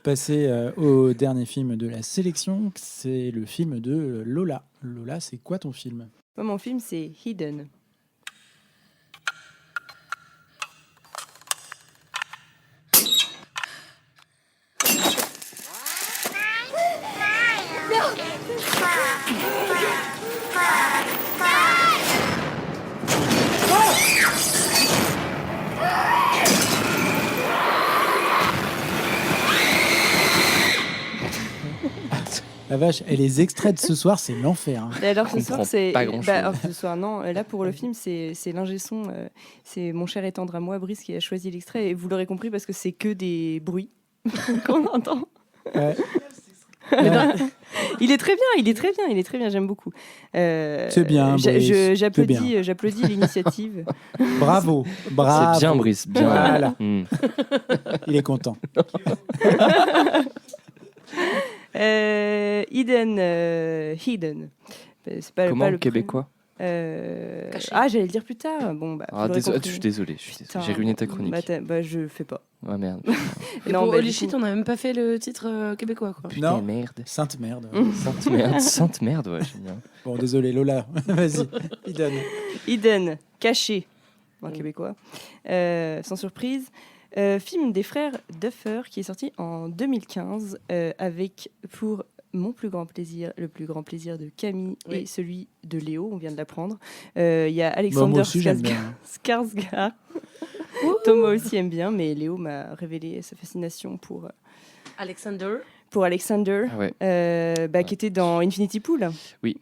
passer au dernier film de la sélection. C'est le film de Lola. Lola, c'est quoi ton film ? Moi, mon film, c'est Hidden. La vache, et les extraits de ce soir, c'est l'enfer. Hein. Et alors ce comprends soir, c'est pas grand-chose. alors, ce soir non. Là pour le film, c'est l'ingé son, c'est mon cher et tendre à moi, Brice, qui a choisi l'extrait. Et vous l'aurez compris parce que c'est que des bruits qu'on entend. Ouais. Il est très bien. J'aime beaucoup. C'est bien, Brice, J'applaudis l'initiative. Bravo. C'est bien, Brice. Bien. Voilà. Mm. Il est content. Hidden. C'est pas, Comment pas le le québécois j'allais le dire plus tard. Bon, bah, vous l'aurez Je compris. suis désolé. Putain. J'ai ruiné ta chronique. Je fais pas. Ah merde. Et Non, pour bah, Holy du Shit, coup- on n'a même pas fait le titre québécois, quoi. Putain, Non. merde. Sainte merde. Sainte merde. Sainte merde, ouais, génial. Bon, désolé, Lola. Vas-y, Eden. Hidden, caché, en québécois, sans surprise. Film des frères Duffer qui est sorti en 2015 avec pour mon plus grand plaisir, le plus grand plaisir de Camille et celui de Léo, on vient de l'apprendre. Il y a Bon, Alexander moi aussi, j'aime bien. Skarsgård. Thomas aussi aime bien, mais Léo m'a révélé sa fascination pour Alexander. Alexander, Ah ouais. qui était dans Infinity Pool. Oui,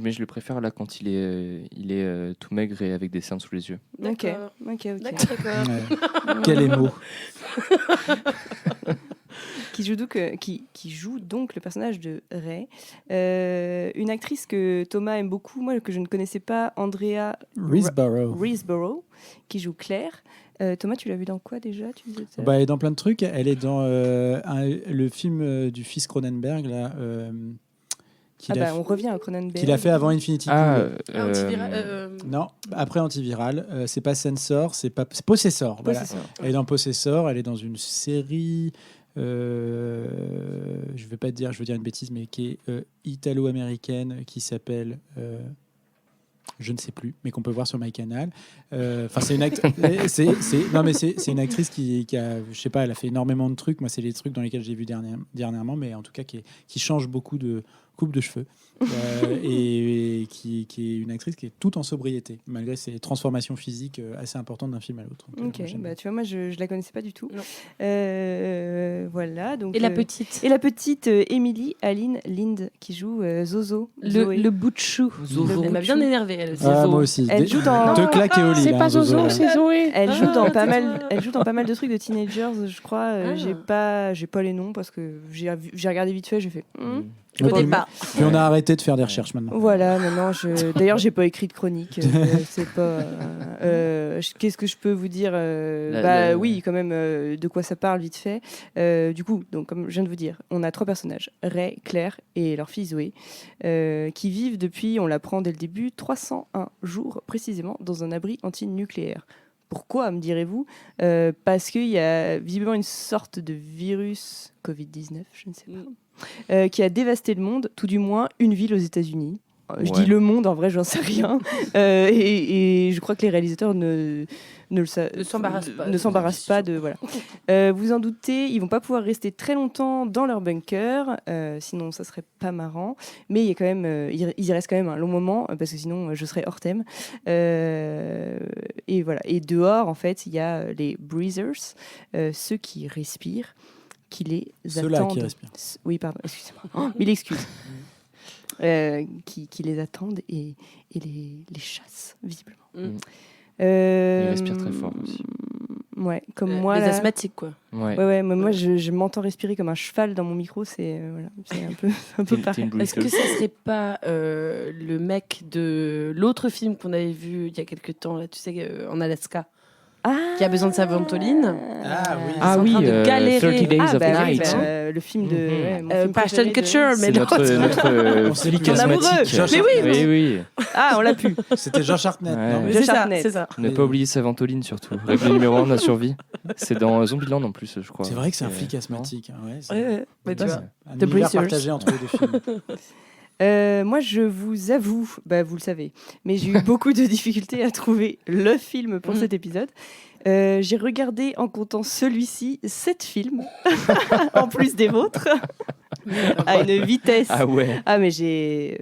mais je le préfère là quand il est tout maigre et avec des cernes sous les yeux. Ok. D'accord. Ouais. Quel émo. Qui joue donc le personnage de Ray. Une actrice que Thomas aime beaucoup, moi que je ne connaissais pas, Andrea Riseborough, qui joue Claire. Thomas, tu l'as vu dans quoi déjà, tu disais ça ? Elle est dans plein de trucs. Elle est dans le film du fils Cronenberg, là. On revient à Cronenberg. Qu'il a fait avant Infinity Pool. Non, après Antiviral. C'est pas Sensor, c'est Possessor. Voilà. Elle est dans Possessor, elle est dans une série... je vais pas te dire, je veux dire une bêtise, mais qui est italo-américaine, qui s'appelle... je ne sais plus, mais qu'on peut voir sur MyCanal. Enfin, c'est une actrice qui a, je sais pas, elle a fait énormément de trucs. Moi, c'est les trucs dans lesquels j'ai vu dernièrement, mais en tout cas qui change beaucoup de coupe de cheveux et qui est une actrice qui est toute en sobriété, malgré ses transformations physiques assez importantes d'un film à l'autre. Donc, Ok, tu vois, moi je la connaissais pas du tout. Voilà. Donc, Et la petite. Et la petite Emily Aline Lind qui joue Zozo. Le bout de chou. Elle m'a bien énervée, elle aussi. Ah, moi aussi. Elle joue dans... Deux claques et au lit. C'est là, pas Zozo, là. c'est Zoé. Elle joue dans pas mal de trucs de teenagers, je crois. J'ai pas les noms parce que j'ai regardé vite fait, j'ai fait. Au départ. Puis on a arrêté de faire des recherches maintenant. Voilà, maintenant d'ailleurs j'ai pas écrit de chronique. C'est pas. Qu'est-ce que je peux vous dire Oui, quand même. De quoi ça parle vite fait. Du coup, donc comme je viens de vous dire, on a 3 personnages Ray, Claire et leur fille Zoé, qui vivent depuis, on l'apprend dès le début, 301 jours précisément dans un abri anti-nucléaire. Pourquoi, me direz-vous ? Parce qu'il y a visiblement une sorte de virus Covid-19, je ne sais pas, qui a dévasté le monde, tout du moins une ville aux États-Unis. Je Ouais. dis le monde, en vrai, j'en sais rien. Et je crois que les réalisateurs ne s'embarrassent pas de voilà. Vous en doutez, ils vont pas pouvoir rester très longtemps dans leur bunker, sinon ça serait pas marrant. Mais il y a quand même, ils y restent quand même un long moment parce que sinon je serais hors thème. Et voilà. Et dehors, en fait, il y a les breathers, ceux qui respirent, qui les Ceux-là attendent. qui respirent. Oui, pardon, excusez-moi. Oh, mille excuses. Qui les attendent et les chassent, visiblement. Mm. Ils respirent très fort aussi. Ouais, comme moi. Les là. asthmatiques, quoi. Ouais. Ouais, moi je m'entends respirer comme un cheval dans mon micro, c'est voilà, c'est un peu T'es pareil. une Est-ce que bruiteuse. ça serait pas le mec de l'autre film qu'on avait vu il y a quelques temps, là, tu sais, en Alaska, qui a besoin de sa ventoline? Ah oui. Ah en oui, train de galérer. 30 Days of bah oui, Night. le film de. Mhm. Ouais, mon film Pas Ashton préféré de- Kutcher, mais C'est notre On s'est flic dit ton amoureux. asthmatique. Mais oui, oui. Ah, on l'a pu. C'était Jean Chartnet. Ouais. Non, mais- Je C'est ça, Sharpnet. c'est ça. Ne pas oublier sa ventoline surtout. Règle numéro 1 de la survie. C'est dans Zombieland en plus, je crois. C'est vrai que c'est un Et- flic asthmatique. Hein, ouais, c'est Ouais, bah, tu Ouais, vois. un The univers Breezers. partagé entre les deux films. Moi, je vous avoue, vous le savez, mais j'ai eu beaucoup de difficultés à trouver le film pour cet épisode. J'ai regardé, en comptant celui-ci, 7 films, en plus des vôtres, à une vitesse. Ah ouais. Ah, mais je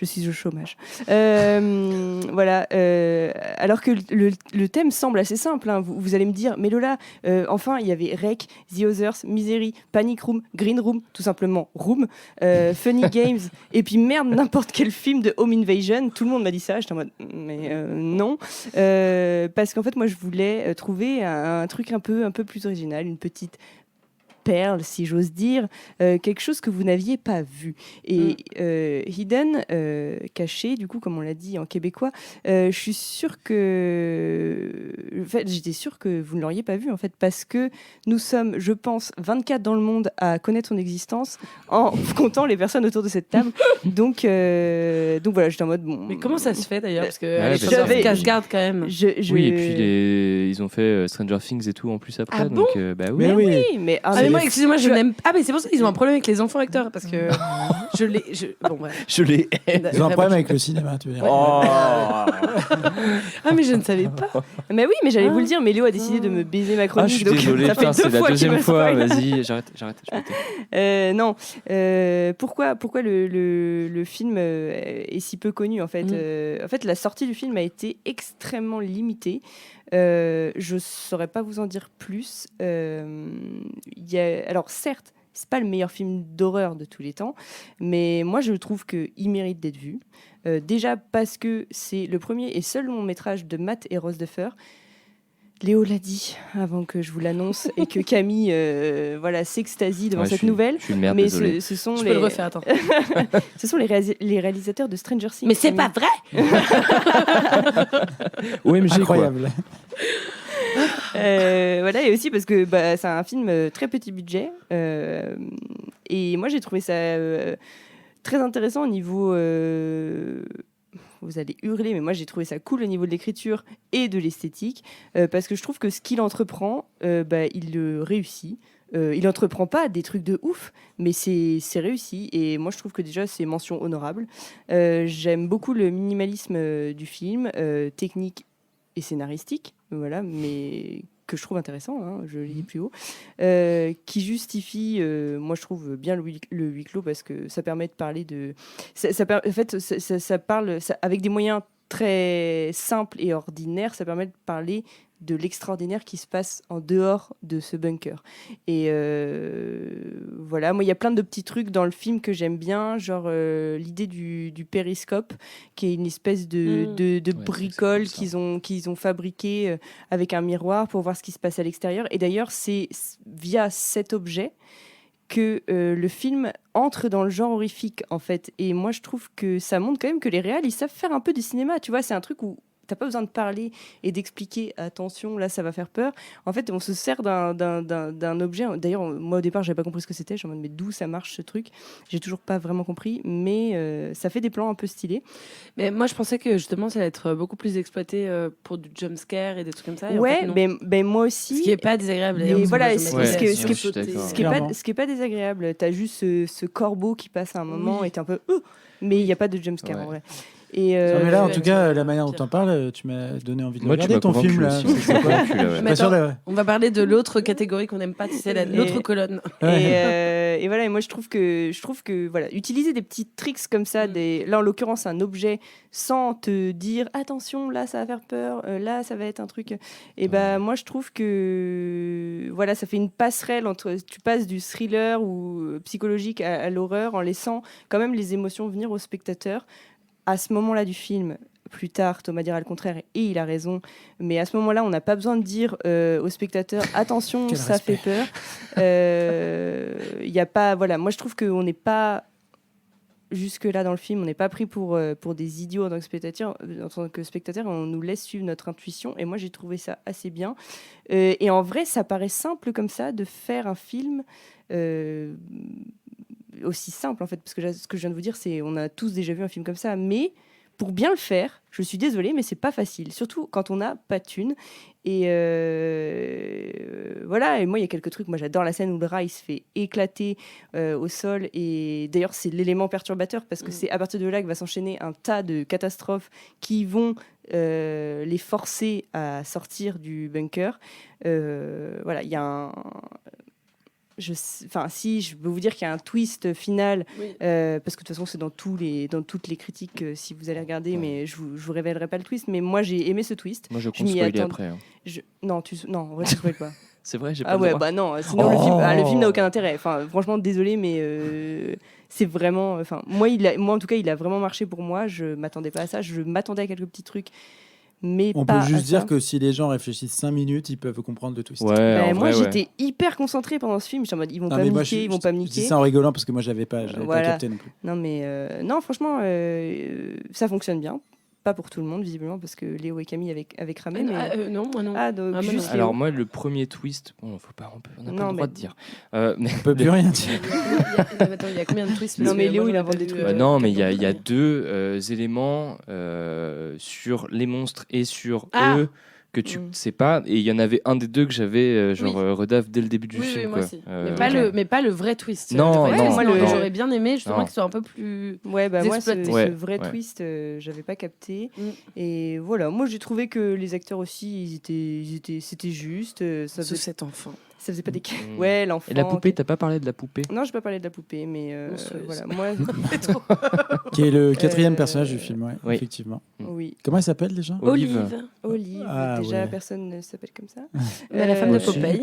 suis au chômage. Voilà. Alors que le thème semble assez simple. Hein. Vous allez me dire, mais Lola, enfin, il y avait Rec, The Others, Misery, Panic Room, Green Room, tout simplement Room, Funny Games, et puis merde, n'importe quel film de Home Invasion. Tout le monde m'a dit ça. J'étais en mode, mais non. Parce qu'en fait, moi, je voulais trouver un truc un peu plus original, une petite perle, si j'ose dire, quelque chose que vous n'aviez pas vu. Et Hidden, caché, du coup, comme on l'a dit en québécois, je suis sûre que... En fait, j'étais sûre que vous ne l'auriez pas vu, en fait, parce que nous sommes, je pense, 24 dans le monde à connaître son existence, en comptant les personnes autour de cette table. Donc voilà, j'étais en mode... Bon, Mais comment ça se fait d'ailleurs? Parce que Ouais, les bah, choses j'avais- se casse-garde quand même. Oui, et puis ils ont fait Stranger Things et tout en plus après. Ah donc, bah oui. Mais oui. Oui, mais... Ah, mais moi, les- excusez-moi, je n'aime. Ah, mais c'est pour ça qu'ils ont un problème avec les enfants acteurs parce que bon, bref. Je l'ai. Ils ont un problème avec le cinéma, tu veux dire. Oh. Ah, mais je ne savais pas. Mais oui, mais j'allais vous le dire, mais Léo a décidé de me baiser ma Ah, chronique. je suis donc désolé, ça fait putain, c'est 2 la fois qu'il deuxième me fois. spoil. Vas-y, j'arrête, je me tais. Non, pourquoi le film est si peu connu en fait En fait, la sortie du film a été extrêmement limitée. Je saurais pas vous en dire plus. Alors certes, c'est pas le meilleur film d'horreur de tous les temps, mais moi je trouve qu'il mérite d'être vu. Déjà parce que c'est le premier et seul long métrage de Matt et Rose Duffer. Léo l'a dit avant que je vous l'annonce et que Camille s'extasie devant Ouais, cette je nouvelle. Je suis une merde, Mais désolé. ce sont Je les peux le refaire, attends. ce sont les réalisateurs de Stranger Things. Mais c'est pas vrai. OMG, quoi. Incroyable. Voilà, et aussi parce que c'est un film très petit budget. Et moi, j'ai trouvé ça très intéressant au niveau... vous allez hurler, mais moi, j'ai trouvé ça cool au niveau de l'écriture et de l'esthétique. Parce que je trouve que ce qu'il entreprend, il le réussit. Il entreprend pas des trucs de ouf, mais c'est réussi. Et moi, je trouve que déjà, c'est mention honorable. J'aime beaucoup le minimalisme du film, technique et scénaristique, voilà, mais que je trouve intéressant, hein, je l'ai dit plus haut, qui justifie, moi je trouve bien le huis clos parce que ça permet de parler de... En fait, ça parle avec des moyens très simples et ordinaires, ça permet de parler de l'extraordinaire qui se passe en dehors de ce bunker. Et voilà, moi il y a plein de petits trucs dans le film que j'aime bien, genre l'idée du périscope, qui est une espèce de bricole qu'ils ont fabriqué avec un miroir pour voir ce qui se passe à l'extérieur. Et d'ailleurs, c'est via cet objet que le film entre dans le genre horrifique, en fait. Et moi, je trouve que ça montre quand même que les réals, ils savent faire un peu du cinéma. Tu vois, c'est un truc où t'as pas besoin de parler et d'expliquer attention, là ça va faire peur. En fait, on se sert d'un objet. D'ailleurs, moi au départ, j'avais pas compris ce que c'était. Je suis en mode, mais d'où ça marche ce truc? J'ai toujours pas vraiment compris, mais ça fait des plans un peu stylés. Mais moi, je pensais que justement, ça allait être beaucoup plus exploité pour du jumpscare et des trucs comme ça. Et en Ouais, fait, non. ben moi aussi. Ce qui est pas désagréable. Mais d'ailleurs, parce que voilà, moi, je ce me Ouais, mettais qui- sur ce qui est- le je suis côté. d'accord. Clairement. Ce qui est pas désagréable. T'as juste ce corbeau qui passe à un moment Oui. et t'es un peu mais il y a pas de jumpscare Ouais. en vrai. Et Non, mais là, en ouais, tout cas, ouais, la manière dont pire. t'en parles, tu m'as donné envie de Moi, tu regarder m'as ton convaincu film là. aussi. C'est quoi Convaincu, là, ouais. Je suis Mais pas sûr attends, de- on va parler de l'autre catégorie qu'on n'aime pas, tu sais, l'autre colonne. Ouais. Et voilà, et moi je trouve que voilà, utiliser des petits tricks comme ça, là en l'occurrence un objet, sans te dire attention, là ça va faire peur, là ça va être un truc. Et ben moi je trouve que voilà, ça fait une passerelle entre, tu passes du thriller ou psychologique à l'horreur en laissant quand même les émotions venir au spectateur. À ce moment-là du film, plus tard, Thomas dira le contraire et il a raison. Mais à ce moment-là, on n'a pas besoin de dire au spectateur attention, Quel ça respect. fait peur. Il y a pas, voilà, moi je trouve qu'on n'est pas jusque-là dans le film, on n'est pas pris pour des idiots en tant que spectateur, on nous laisse suivre notre intuition. Et moi, j'ai trouvé ça assez bien. Et en vrai, ça paraît simple comme ça de faire un film. Aussi simple en fait, parce que ce que je viens de vous dire, c'est on a tous déjà vu un film comme ça, mais pour bien le faire, je suis désolée, mais c'est pas facile, surtout quand on n'a pas de thunes. Et voilà, et moi il y a quelques trucs, moi j'adore la scène où le rat il se fait éclater au sol, et d'ailleurs c'est l'élément perturbateur parce que c'est à partir de là que va s'enchaîner un tas de catastrophes qui vont les forcer à sortir du bunker. Voilà, il y a un... si je peux vous dire qu'il y a un twist final, Oui. parce que de toute façon c'est dans toutes les critiques si vous allez regarder, mais je vous révélerai pas le twist. Mais moi j'ai aimé ce twist. Moi, je Je compte m'y spoiler attends- après. Hein. Non, en vrai tu spoil pas. C'est vrai, j'ai pas Ah le ouais, droit. bah non, sinon le film n'a aucun intérêt. Enfin, franchement, désolé, mais c'est vraiment. Enfin, moi en tout cas, il a vraiment marché pour moi. Je m'attendais pas à ça. Je m'attendais à quelques petits trucs, mais On pas peut juste à dire ça. que si les gens réfléchissent 5 minutes, ils peuvent comprendre le twist. Ouais, Ben, en moi, vrai, ouais. j'étais hyper concentrée pendant ce film. J'étais en mode, ils vont Non, pas mais me moi, niquer, ils vont pas me je dis niquer. ça en rigolant parce que moi, j'avais pas Voilà. capté non plus. Non, mais non, franchement, ça fonctionne bien. Pas pour tout le monde, visiblement, parce que Léo et Camille avaient cramé. Mais... Non, moi non. Ah, donc Ah, moi, juste non. Léo. Alors moi, le premier twist, on n'a pas Non, le droit mais- de dire. Mais On peut plus rien dire. Attends, il y a combien de twists? Non, Parce mais que Léo, moi, il j'en ai invente pas des vu, trucs. Bah non, mais il y a quatre deux éléments sur les monstres et sur Ah. eux que tu Mm. sais pas. Et il y en avait un des deux que j'avais redaf dès le début du Oui, film. oui, moi quoi. aussi. Ok. Mais pas le vrai twist. Non, Le vrai non, twist, moi, non. le- J'aurais bien aimé justement Non. qu'il soit un peu plus. Ouais, bah moi, ce Exploité. Ouais, vrai ouais. twist, j'avais pas capté. Mm. Et voilà, moi, j'ai trouvé que les acteurs aussi, c'était juste. Ça Cet enfant. faisait pas des... Mm. Ouais, l'enfant... Et la poupée, t'as pas parlé de la poupée? Non, je vais pas parler de la poupée, mais Monstrueuse. voilà, moi... Qui est le quatrième Euh, personnage du film, ouais, oui. effectivement. Oui. Comment il s'appelle déjà Olive. Olive, Ah, déjà ouais. personne ne s'appelle comme ça. Mais la femme de Aussi, Popeye.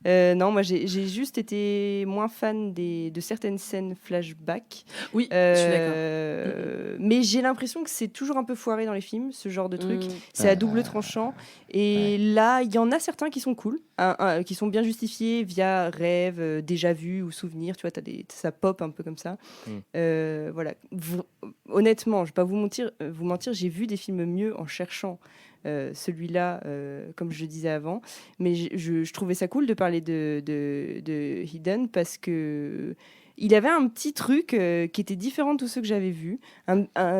ouais. Non, moi j'ai juste été moins fan de certaines scènes flashback. Oui, je suis d'accord. Mais j'ai l'impression que c'est toujours un peu foiré dans les films, ce genre de truc. Mm. C'est à double tranchant. Et là, il y en a certains qui sont cool, qui sont bien justifiés via rêve, déjà vu ou souvenir. Tu vois, ça pop un peu comme ça. Voilà. Honnêtement, je vais pas vous mentir, j'ai vu des films mieux en cherchant. Celui-là, comme je le disais avant, mais je trouvais ça cool de parler de Hidden parce que il avait un petit truc qui était différent de tous ceux que j'avais vus.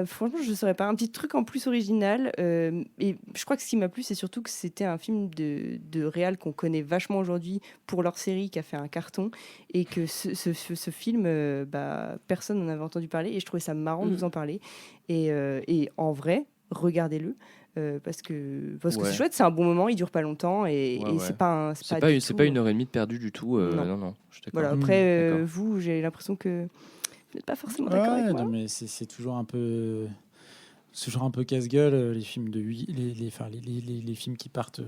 Franchement, je ne saurais pas, un petit truc en plus original. Et je crois que ce qui m'a plu, c'est surtout que c'était un film de réal qu'on connaît vachement aujourd'hui pour leur série qui a fait un carton et que ce film, personne n'en avait entendu parler et je trouvais ça marrant de vous en parler. Et en vrai, regardez-le. Parce que Ouais. c'est chouette, c'est un bon moment, il dure pas longtemps et Ouais. c'est pas C'est du pas tout, une heure et demie de perdu du tout. Non. Non, je suis d'accord. Voilà, après D'accord. vous, j'ai l'impression que vous n'êtes pas forcément d'accord Ouais, avec moi. non, mais c'est toujours un peu. C'est toujours un peu casse-gueule, les films de les films qui partent,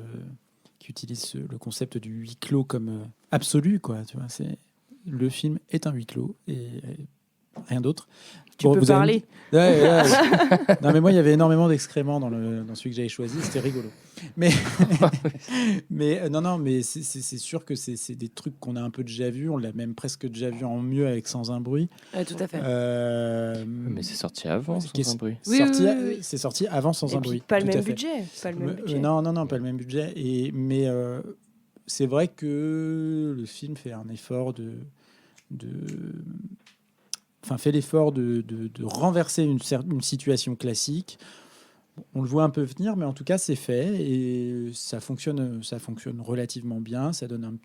qui utilisent le concept du huis clos comme absolu, quoi. Tu vois, le film est un huis clos et rien d'autre. Tu peux vous avez- parler. Ouais. Non, mais moi, il y avait énormément d'excréments dans celui que j'avais choisi. C'était rigolo. Mais, mais c'est sûr que c'est des trucs qu'on a un peu déjà vus. On l'a même presque déjà vu en mieux avec Sans un bruit. Tout à fait. Mais c'est sorti avant, Sans un bruit. Oui. C'est sorti avant Sans Et un puis, bruit. pas le tout à même fait. budget. Pas le même budget. Non, pas le même budget. Mais c'est vrai que le film fait un effort fait l'effort de renverser une situation classique. On le voit un peu venir, mais en tout cas, c'est fait et ça fonctionne relativement bien. Ça donne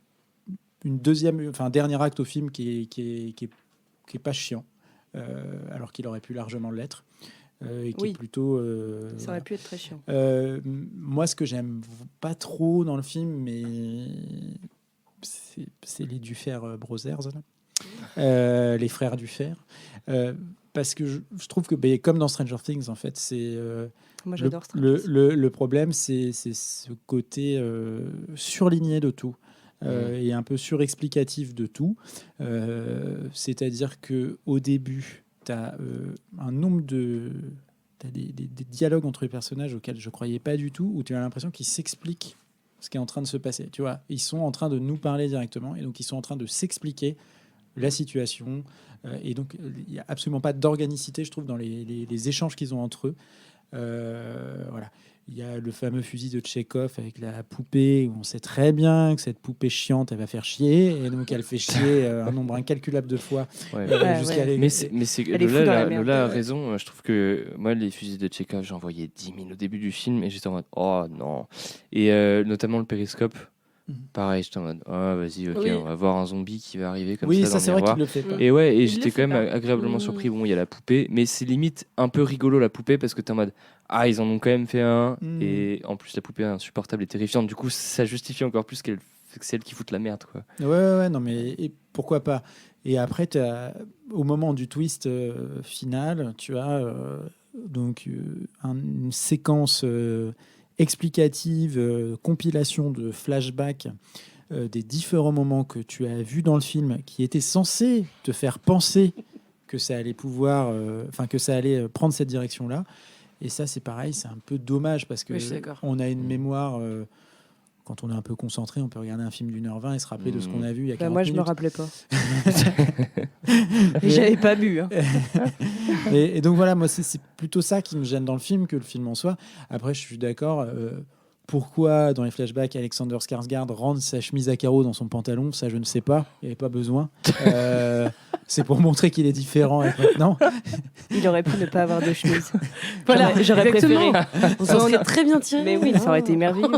un dernier acte au film qui est pas chiant, alors qu'il aurait pu largement l'être. Et qui Oui. est plutôt. Ça aurait pu être très chiant. Moi, ce que j'aime pas trop dans le film, mais c'est les Duffer Brothers, là. Les frères Duffer. Parce que je trouve que, comme dans Stranger Things, en fait, c'est. Moi, j'adore Stranger Things. Le problème, c'est ce côté surligné de tout. Et un peu surexplicatif de tout. C'est-à-dire qu'au début, tu as un nombre de. Tu as des dialogues entre les personnages auxquels je ne croyais pas du tout, où tu as l'impression qu'ils s'expliquent ce qui est en train de se passer. Tu vois, ils sont en train de nous parler directement, et donc ils sont en train de s'expliquer la situation. Et donc, il n'y a absolument pas d'organicité, je trouve, dans les échanges qu'ils ont entre eux. Voilà. Il y a le fameux fusil de Tchekhov avec la poupée, où on sait très bien que cette poupée chiante, elle va faire chier, et donc elle fait chier un nombre incalculable de fois. Jusqu'à Mais c'est Elle est fou dans la merde. Lola a raison. Je trouve que moi, les fusils de Tchekhov, j'en voyais 10 000 au début du film, et j'étais en mode oh non. Et notamment le périscope. Pareil, j'étais en mode vas-y, ok, on va voir un zombie qui va arriver comme ça dans c'est le vrai miroir. qu'il le fait pas. Et ouais, et Il j'étais le quand fait même pas. agréablement surpris. Bon, il y a la poupée, mais c'est limite un peu rigolo la poupée parce que t'es en mode ils en ont quand même fait un, et en plus la poupée est insupportable et terrifiante. Du coup, ça justifie encore plus que c'est elle qui fout la merde, quoi. Ouais, non, mais et pourquoi pas. Et après, au moment du twist final, tu as une séquence explicative, compilation de flashbacks des différents moments que tu as vus dans le film, qui étaient censés te faire penser que ça allait que ça allait prendre cette direction-là. Et ça, c'est pareil, c'est un peu dommage parce que Oui, je suis d'accord. on a une mémoire. Quand on est un peu concentré, on peut regarder un film d'1h20 et se rappeler de ce qu'on a vu il y a 40 Moi, je me minutes. rappelais pas. Mais j'avais pas bu. Hein. Et donc voilà, moi, c'est plutôt ça qui me gêne dans le film que le film en soi. Après, je suis d'accord. Pourquoi, dans les flashbacks, Alexander Skarsgård rentre sa chemise à carreaux dans son pantalon, ça, je ne sais pas. Il n'y avait pas besoin. C'est pour montrer qu'il est différent avec maintenant. Il aurait pu ne pas avoir de chemise. Voilà, j'aurais exactement. préféré. On s'en serait très bien tiré. Mais oui, ça aurait été merveilleux.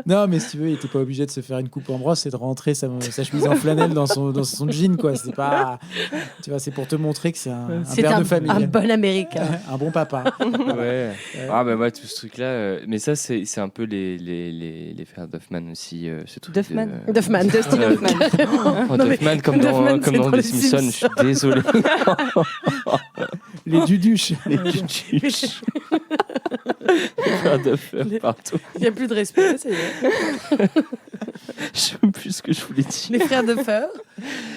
Non, mais si tu veux, il n'était pas obligé de se faire une coupe en brosse et de rentrer sa chemise en flanelle dans son jean, quoi. C'est pas, tu vois, c'est pour te montrer que c'est un père de famille, un bon Américain, un bon papa. Ouais. Moi, tout ce truc-là, mais ça, c'est un peu les frères Duffman aussi. Ce truc Duffman. Duffman, Dustin Hoffman. Duffman, comme Duffman, c'est dans dans les les Simpsons. Je suis désolé. Les duduches. Les Duduches. Les frères Duffer partout. Il n'y a plus de respect, ça y est. Je sais même plus ce que je voulais dire. Les frères Duffer.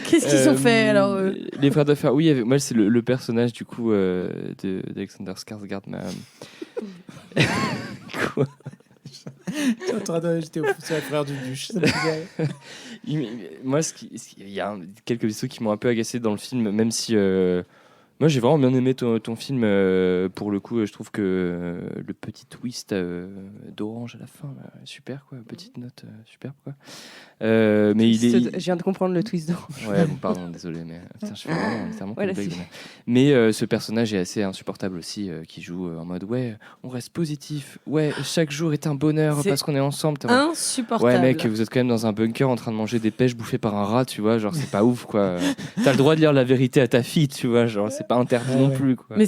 Qu'est-ce qu'ils ont fait alors Les frères Duffer, oui, moi c'est le personnage du coup d'Alexander Skarsgård. Quoi? J'étais au foot sur les frères duduches. Moi, il y a quelques trucs qui m'ont un peu agacé dans le film, même si moi j'ai vraiment bien aimé ton film. Pour le coup, je trouve que le petit twist d'orange à la fin, super quoi, petite note superbe quoi. Mais Je viens de comprendre le twist d'orange. Ouais, bon, pardon, désolé, mais putain, je fais vraiment Voilà, blague, mais ce personnage est assez insupportable aussi, qui joue en mode on reste positif, chaque jour est un bonheur parce qu'on est ensemble. Insupportable. Ouais, mec, vous êtes quand même dans un bunker en train de manger des pêches bouffées par un rat, tu vois, genre c'est pas ouf quoi. T'as le droit de dire la vérité à ta fille, tu vois, genre c'est pas interdit non plus, quoi. Mais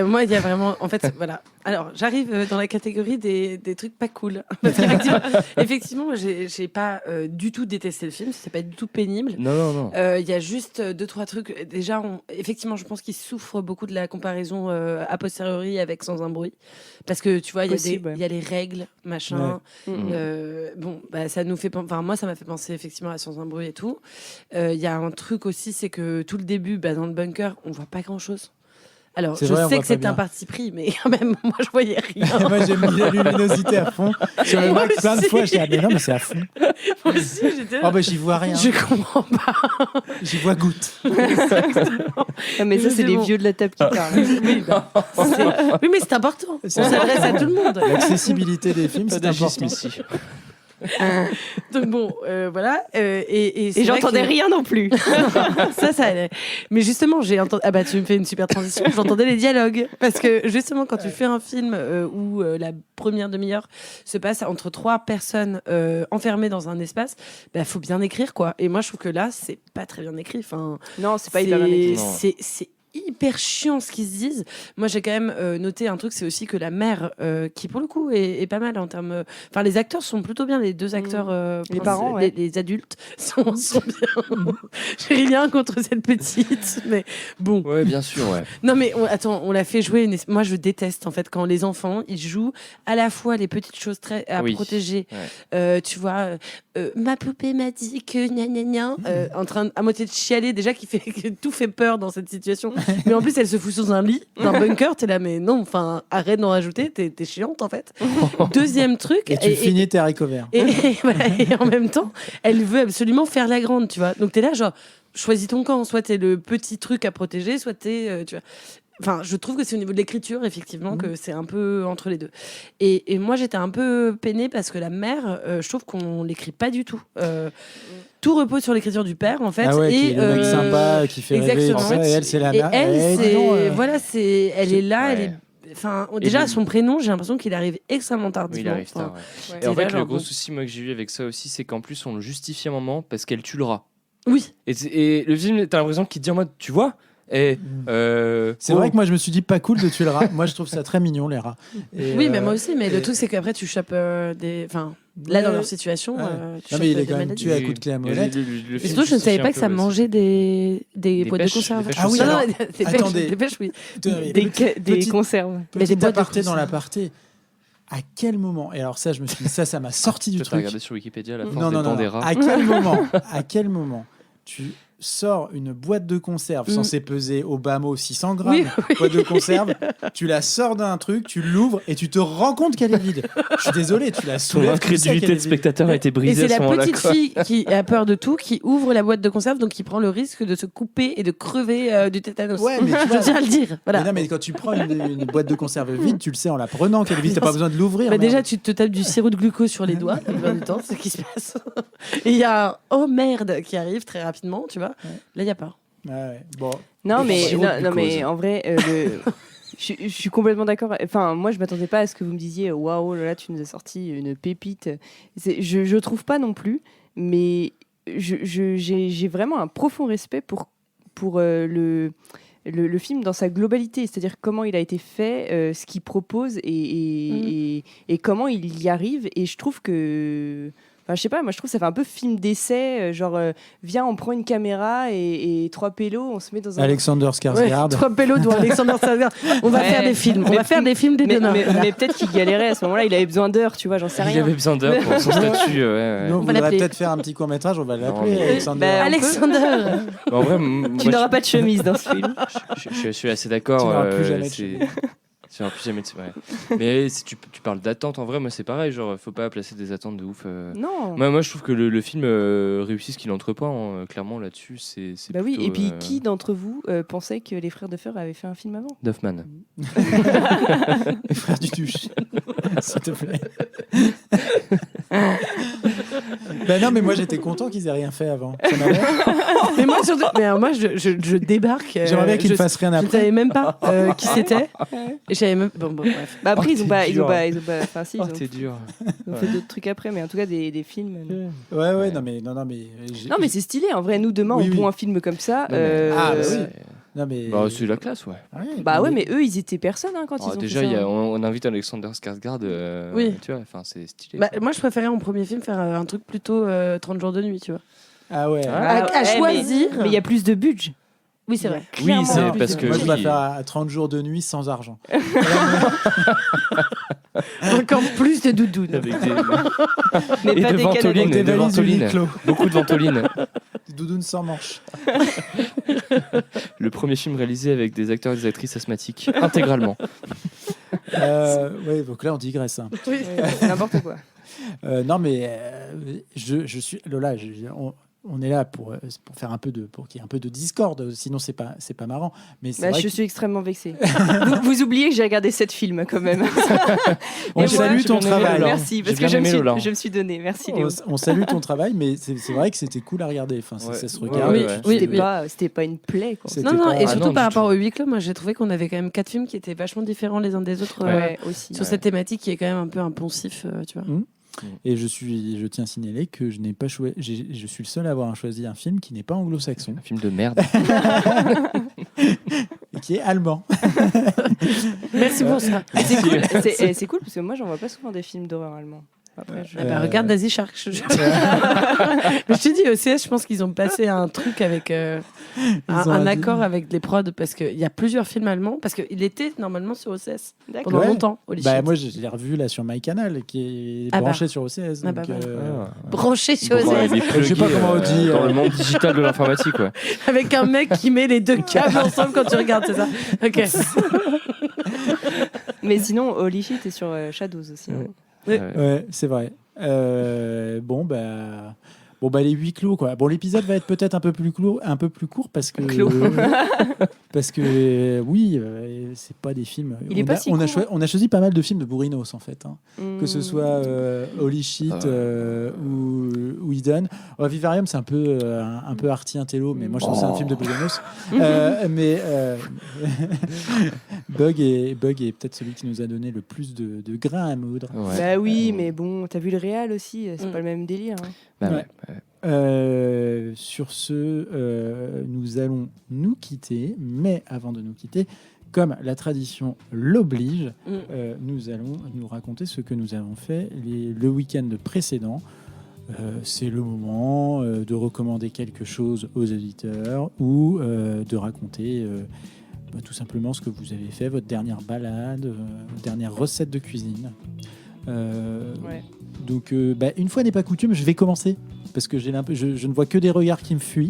moi, il y a vraiment. En fait, voilà. Alors, j'arrive dans la catégorie des trucs pas cool. Parce qu'effectivement, j'ai pas du tout détesté le film. C'était pas du tout pénible. Non. Il y a juste 2-3 trucs. Déjà, effectivement, je pense qu'il souffre beaucoup de la comparaison a posteriori avec Sans un bruit. Parce que tu vois, il y a les règles, machin. Bon, bah, ça nous fait. Enfin, moi, ça m'a fait penser effectivement à Sans un bruit et tout. Il y a un truc aussi, c'est que tout le début, dans le bunker, on voit pas grand chose. Alors, je sais que c'est un parti pris, mais quand même, moi, je voyais rien. Moi, j'ai mis la luminosité à fond. Sur le Mac, plein de fois, j'ai dit, non, mais c'est à fond. Moi aussi, j'étais là. Oh, bah, j'y vois rien. Je comprends pas. J'y vois goutte. Mais ça, c'est les vieux de la table qui parlent. Oui, mais c'est important. On s'adresse à tout le monde. L'accessibilité des films, c'est important. Donc bon, voilà. Et j'entendais rien non plus. ça allait. Mais justement, j'ai entendu. Ah bah tu me fais une super transition. J'entendais les dialogues parce que justement, quand tu fais un film où la première demi-heure se passe entre 3 personnes enfermées dans un espace, faut bien écrire quoi. Et moi, je trouve que là, c'est pas très bien écrit. Enfin, non, c'est pas hyper bien écrit. C'est hyper chiant ce qu'ils se disent. Moi, j'ai quand même noté un truc, c'est aussi que la mère, qui pour le coup est pas mal en termes. Enfin, les acteurs sont plutôt bien, les 2 acteurs. Les parents, ouais. les adultes sont bien. J'ai rien contre cette petite, mais bon. Ouais, bien sûr, ouais. Non, mais on l'a fait jouer. Moi, je déteste en fait quand les enfants ils jouent à la fois les petites choses très à protéger. Ouais. Tu vois, ma poupée m'a dit que gna gna gna, en train à moitié de chialer déjà que tout fait peur dans cette situation. Mais en plus, elle se fout sous un lit, dans un bunker. T'es là, mais non, enfin, arrête d'en rajouter. T'es chiante en fait. Deuxième truc. Et tu finis tes haricots verts. Et en même temps, elle veut absolument faire la grande, tu vois. Donc t'es là, genre, choisis ton camp. Soit t'es le petit truc à protéger, soit t'es, tu vois. Enfin, je trouve que c'est au niveau de l'écriture, effectivement, que c'est un peu entre les deux. Et moi, j'étais un peu peinée parce que la mère, je trouve qu'on l'écrit pas du tout. Tout repose sur l'écriture du père, en fait. Ah ouais, qui est le mec sympa, qui fait rêver. Et elle, c'est la mère. Et elle, voilà, elle est là, elle est... Enfin, déjà, son prénom, j'ai l'impression qu'il arrive extrêmement tardivement. Oui, il arrive tard, ouais. Et en fait, le gros souci moi, que j'ai eu avec ça aussi, c'est qu'en plus, on le justifie un moment parce qu'elle tue le rat. Oui. Et le film, t'as l'impression qu'il te dit en mode, tu vois, c'est vrai que moi je me suis dit pas cool de tuer le rat. Moi je trouve ça très mignon les rats. Oui, mais moi aussi. Mais le truc c'est qu'après tu chopes des. Enfin, là dans leur situation. Non mais il est quand même tué à coups de clé à molette. Et surtout je ne savais pas que ça mangeait des boîtes de conserve. Ah oui. Attendez. Des pêches, oui. Des conserves. Mais des boîtes aparté dans l'aparté. À quel moment, et alors ça je me suis dit ça m'a sorti du truc. Tu as regardé sur Wikipédia la force des dents des rats. À quel moment tu sors une boîte de conserve censée peser au bas mot 600 grammes, boîte de conserve, tu la sors d'un truc, tu l'ouvres et tu te rends compte qu'elle est vide. Je suis désolé, tu la soulèves. L'incrédulité de spectateur a été brisée. Et c'est la petite fille qui a peur de tout, qui ouvre la boîte de conserve, donc qui prend le risque de se couper et de crever du tétanos. Ouais, mais tu vois, je tiens à le dire. Voilà. Mais non, mais quand tu prends une boîte de conserve vide, tu le sais en la prenant qu'elle est vide, t'as pas besoin de l'ouvrir. Bah déjà, tu te tapes du sirop de glucose sur les doigts, la plupart du temps, c'est ce qui se passe. Et il y a un oh merde qui arrive très rapidement, tu vois. Là, il n'y a pas. Bon. Non, mais en vrai, je suis complètement d'accord. Enfin, moi, je m'attendais pas à ce que vous me disiez waouh, là, tu nous as sorti une pépite. Je trouve pas non plus, mais j'ai vraiment un profond respect pour le film dans sa globalité, c'est-à-dire comment il a été fait, ce qu'il propose et comment il y arrive. Et je trouve que... Enfin, je sais pas, moi je trouve que ça fait un peu film d'essai, genre viens on prend une caméra et 3 pélos, on se met dans un... Alexander Skarsgård. 3 pélos dont Alexander Skarsgård. On va faire des films, on va faire des films des deux. Mais peut-être qu'il galérait à ce moment-là, il avait besoin d'heures, tu vois, j'en sais rien. Il avait besoin d'heures pour son statut. Nous, on voudrait peut-être faire un petit court-métrage, on va l'appeler Alexander. Alexander. En vrai, tu n'auras pas de chemise dans ce film. Je suis assez d'accord. Tu n'auras plus jamais de chemise. Plus jamais mais si tu parles d'attente, en vrai, moi c'est pareil, genre faut pas placer des attentes de ouf. Non. Moi je trouve que le film réussit ce qu'il entreprend, clairement là-dessus. C'est bah oui, et puis qui d'entre vous pensait que les frères Duffer avaient fait un film avant? Duffman. Les frères du Duche, s'il te plaît. Ben non, mais moi j'étais content qu'ils aient rien fait avant. Ça mais moi surtout, moi je débarque. J'aimerais bien qu'ils ne fassent rien après. Je savais même pas qui c'était. Et j'avais même. Bon, bref. Bah après ils ont pas. Enfin si. T'es dur. Ils ont fait d'autres trucs après, mais en tout cas des films. Ouais. Non mais. Non mais c'est stylé. En vrai, nous demain on prend un film comme ça. Oui. Non, mais... Bah, c'est la classe, ouais. Bah ouais, mais eux, ils étaient personne quand ils ont Déjà, fait ça. on invite Alexander Skarsgård. Oui. Tu vois, enfin, c'est stylé. Bah, moi, je préférais en premier film faire un truc plutôt 30 jours de nuit, tu vois. Ah ouais. À choisir. Mais il y a plus de budget. Oui, c'est vrai. Oui, Clairement, c'est plus parce de- que- Moi, je dois oui. faire à 30 jours de nuit sans argent. Encore plus de doudounes. Avec des... Mais Et pas de des ventoline, Des de valises ventoline. Uniqlo. Beaucoup de ventoline. Des doudounes sans manches. Le premier film réalisé avec des acteurs et des actrices asthmatiques, intégralement. Ouais, donc là, on digresse. Hein. Oui. C'est n'importe quoi. Non, mais je suis Lola. On est là pour faire pour qu'il y ait un peu de discorde. Sinon, c'est pas marrant. Mais c'est Bah, vrai je que suis extrêmement vexée. vous oubliez que j'ai regardé 7 films quand même. on Et salue j'ai ton bien aimé travail. Lola. Merci, parce J'ai que bien aimé Lola. je me suis donné. Merci Léo. On salue ton travail, mais c'est vrai que c'était cool à regarder. Enfin, Ouais. ça se Ouais, regarde. ouais, ouais. C'était pas une plaie quoi. C'était Non, non, pas- et Ah surtout non, par du rapport au huis clos, moi j'ai trouvé qu'on avait quand même 4 films qui étaient vachement différents les uns des autres Ouais, aussi. sur cette thématique qui est quand même un peu un poncif, tu vois. Et je tiens à signaler que je n'ai pas choisi. Je suis le seul à avoir choisi un film qui n'est pas anglo-saxon Un film de merde. et qui est allemand. Merci pour ça. C'est cool. C'est cool parce que moi j'en vois pas souvent des films d'horreur allemands. Après, Ah bah, regarde Daisy Shark. Mais je te dis, OCS, je pense qu'ils ont passé un truc avec un accord avec les prods parce qu'il y a plusieurs films allemands. Parce qu'il était normalement sur OCS D'accord. pendant Ouais. longtemps. Holy Bah, shit. moi, je l'ai revu là sur MyCanal qui est Ah bah. branché sur OCS. Ah bah donc, voilà. Branché sur Bon, OCS il est Je sais pas plugué, comment on dit, dans le monde digital de l'informatique, ouais. avec un mec qui met les deux câbles ensemble quand tu regardes, c'est ça? Ok. Mais sinon, Holy Shit est sur Shadows aussi. hein. Ouais, c'est vrai. Bon, les huis clos, quoi. Bon, l'épisode va être peut-être un peu plus court parce que. Clos. Parce que, oui, c'est pas des films. Il est pas si court, hein. On a choisi pas mal de films de Bourrinos, en fait. Hein. Que ce Hmm. soit Holy Shit ou Eden. Vivarium, c'est un peu arty intello, mais moi je trouve que c'est un film de Bourrinos. Mais Bug est peut-être celui qui nous a donné le plus de grains à moudre. Ouais. Bah oui, mais bon, t'as vu le réal aussi, c'est Mm. pas le même délire. hein. Bah ouais. Sur ce, nous allons nous quitter, mais avant de nous quitter, comme la tradition l'oblige, nous allons nous raconter ce que nous avons fait le week-end précédent. C'est le moment de recommander quelque chose aux auditeurs ou de raconter tout simplement ce que vous avez fait, votre dernière balade, votre dernière recette de cuisine. Ouais. Donc, une fois n'est pas coutume, je vais commencer parce que je ne vois que des regards qui me fuient.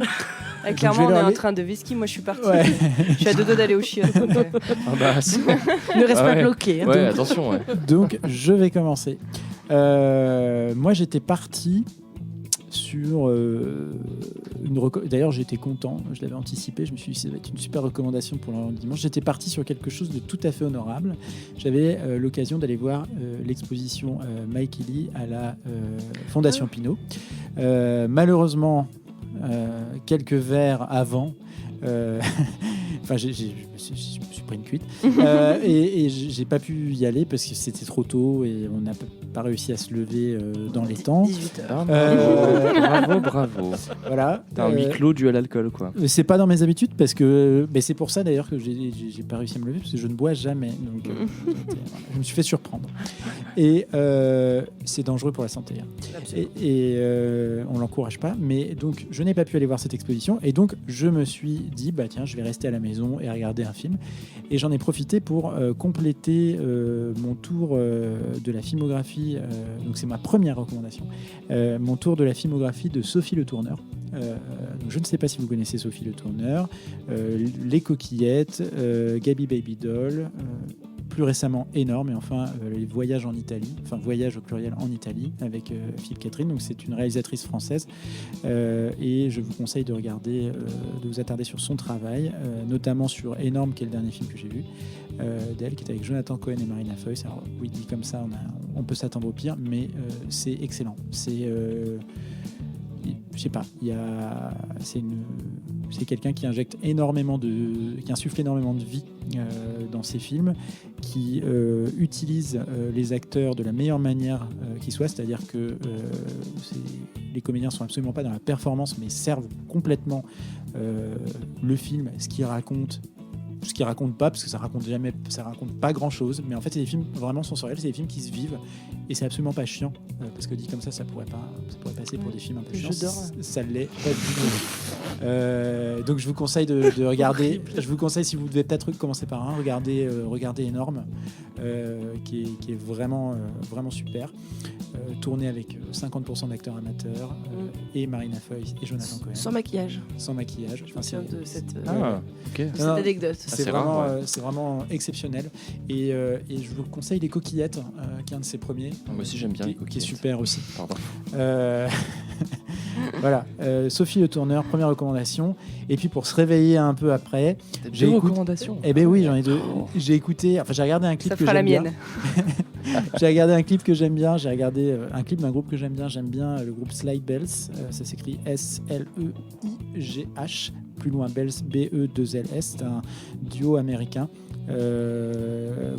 Ah, Donc, clairement, je vais on est leur en aller- train de whisky. Moi, je suis partie. Ouais. Je suis à deux doigts d'aller au chiottes. donc, Ah bah, c'est- Ne reste Ah pas ouais. bloqué. hein. ouais, attention, ouais. Donc, je vais commencer. Moi, j'étais parti sur d'ailleurs, j'étais content. Je l'avais anticipé. Je me suis dit, ça va être une super recommandation pour le dimanche. J'étais parti sur quelque chose de tout à fait honorable. J'avais l'occasion d'aller voir l'exposition Mike Ely à la Fondation Pinault. Malheureusement, quelques verres avant. Enfin, je me suis pris une cuite et j'ai pas pu y aller parce que c'était trop tôt et on n'a pas réussi à se lever dans les temps. 18h. Ah, bravo. Voilà. T'as un huis clos dû à l'alcool, quoi. C'est pas dans mes habitudes parce que c'est pour ça d'ailleurs que j'ai pas réussi à me lever parce que je ne bois jamais. Donc voilà, je me suis fait surprendre et c'est dangereux pour la santé. Hein. Et on l'encourage pas. Mais donc je n'ai pas pu aller voir cette exposition et donc je me suis dit tiens, je vais rester à la maison et regarder un film. Et j'en ai profité pour compléter mon tour de la filmographie. Donc c'est ma première recommandation. Mon tour de la filmographie de Sophie Le Tourneur. Donc je ne sais pas si vous connaissez Sophie Le Tourneur. Les Coquillettes, Gabi Baby Doll. Plus récemment Énorme et enfin les Voyages en Italie, enfin Voyage au pluriel en Italie avec Philippe Catherine. Donc c'est une réalisatrice française et je vous conseille de regarder, de vous attarder sur son travail, notamment sur Énorme qui est le dernier film que j'ai vu d'elle, qui est avec Jonathan Cohen et Marina Foïs. Alors oui, dit comme ça, on peut s'attendre au pire, mais c'est excellent. C'est je sais pas, c'est C'est quelqu'un qui insuffle énormément de vie dans ses films, qui utilise les acteurs de la meilleure manière qui soit, c'est-à-dire que les comédiens sont absolument pas dans la performance, mais servent complètement le film, ce qu'il raconte pas, parce que ça raconte pas grand chose, mais en fait c'est des films vraiment sensoriels, c'est des films qui se vivent et c'est absolument pas chiant, parce que dit comme ça pourrait passer pour des films un peu chiants. Ça l'est pas du tout. Donc je vous conseille de regarder. Je vous conseille, si vous devez peut-être commencer par un, regardez Énorme, qui est vraiment vraiment super, tourné avec 50% d'acteurs amateurs et Marina Foïs et Jonathan Cohen. Sans maquillage. Enfin, C'est de cette Ok. anecdote. c'est vraiment exceptionnel. Et je vous conseille Les Coquillettes, qui est un de ses premiers. Moi aussi j'aime bien les Qui est coquillettes. super aussi. Pardon. Voilà, Sophie Le Tourneur, première recommandation. Et puis pour se réveiller un peu après, j'ai Deux écouté- recommandations. eh ben oui, j'en ai deux. J'ai regardé un clip Ça que fera la j'aime bien. mienne. J'ai regardé un clip que j'aime bien. J'ai regardé un clip d'un groupe que j'aime bien. J'aime bien le groupe Slide Bells. Ça s'écrit S-L-E-I-G-H. Plus loin, Bells, B-E-2-L-S. C'est un duo américain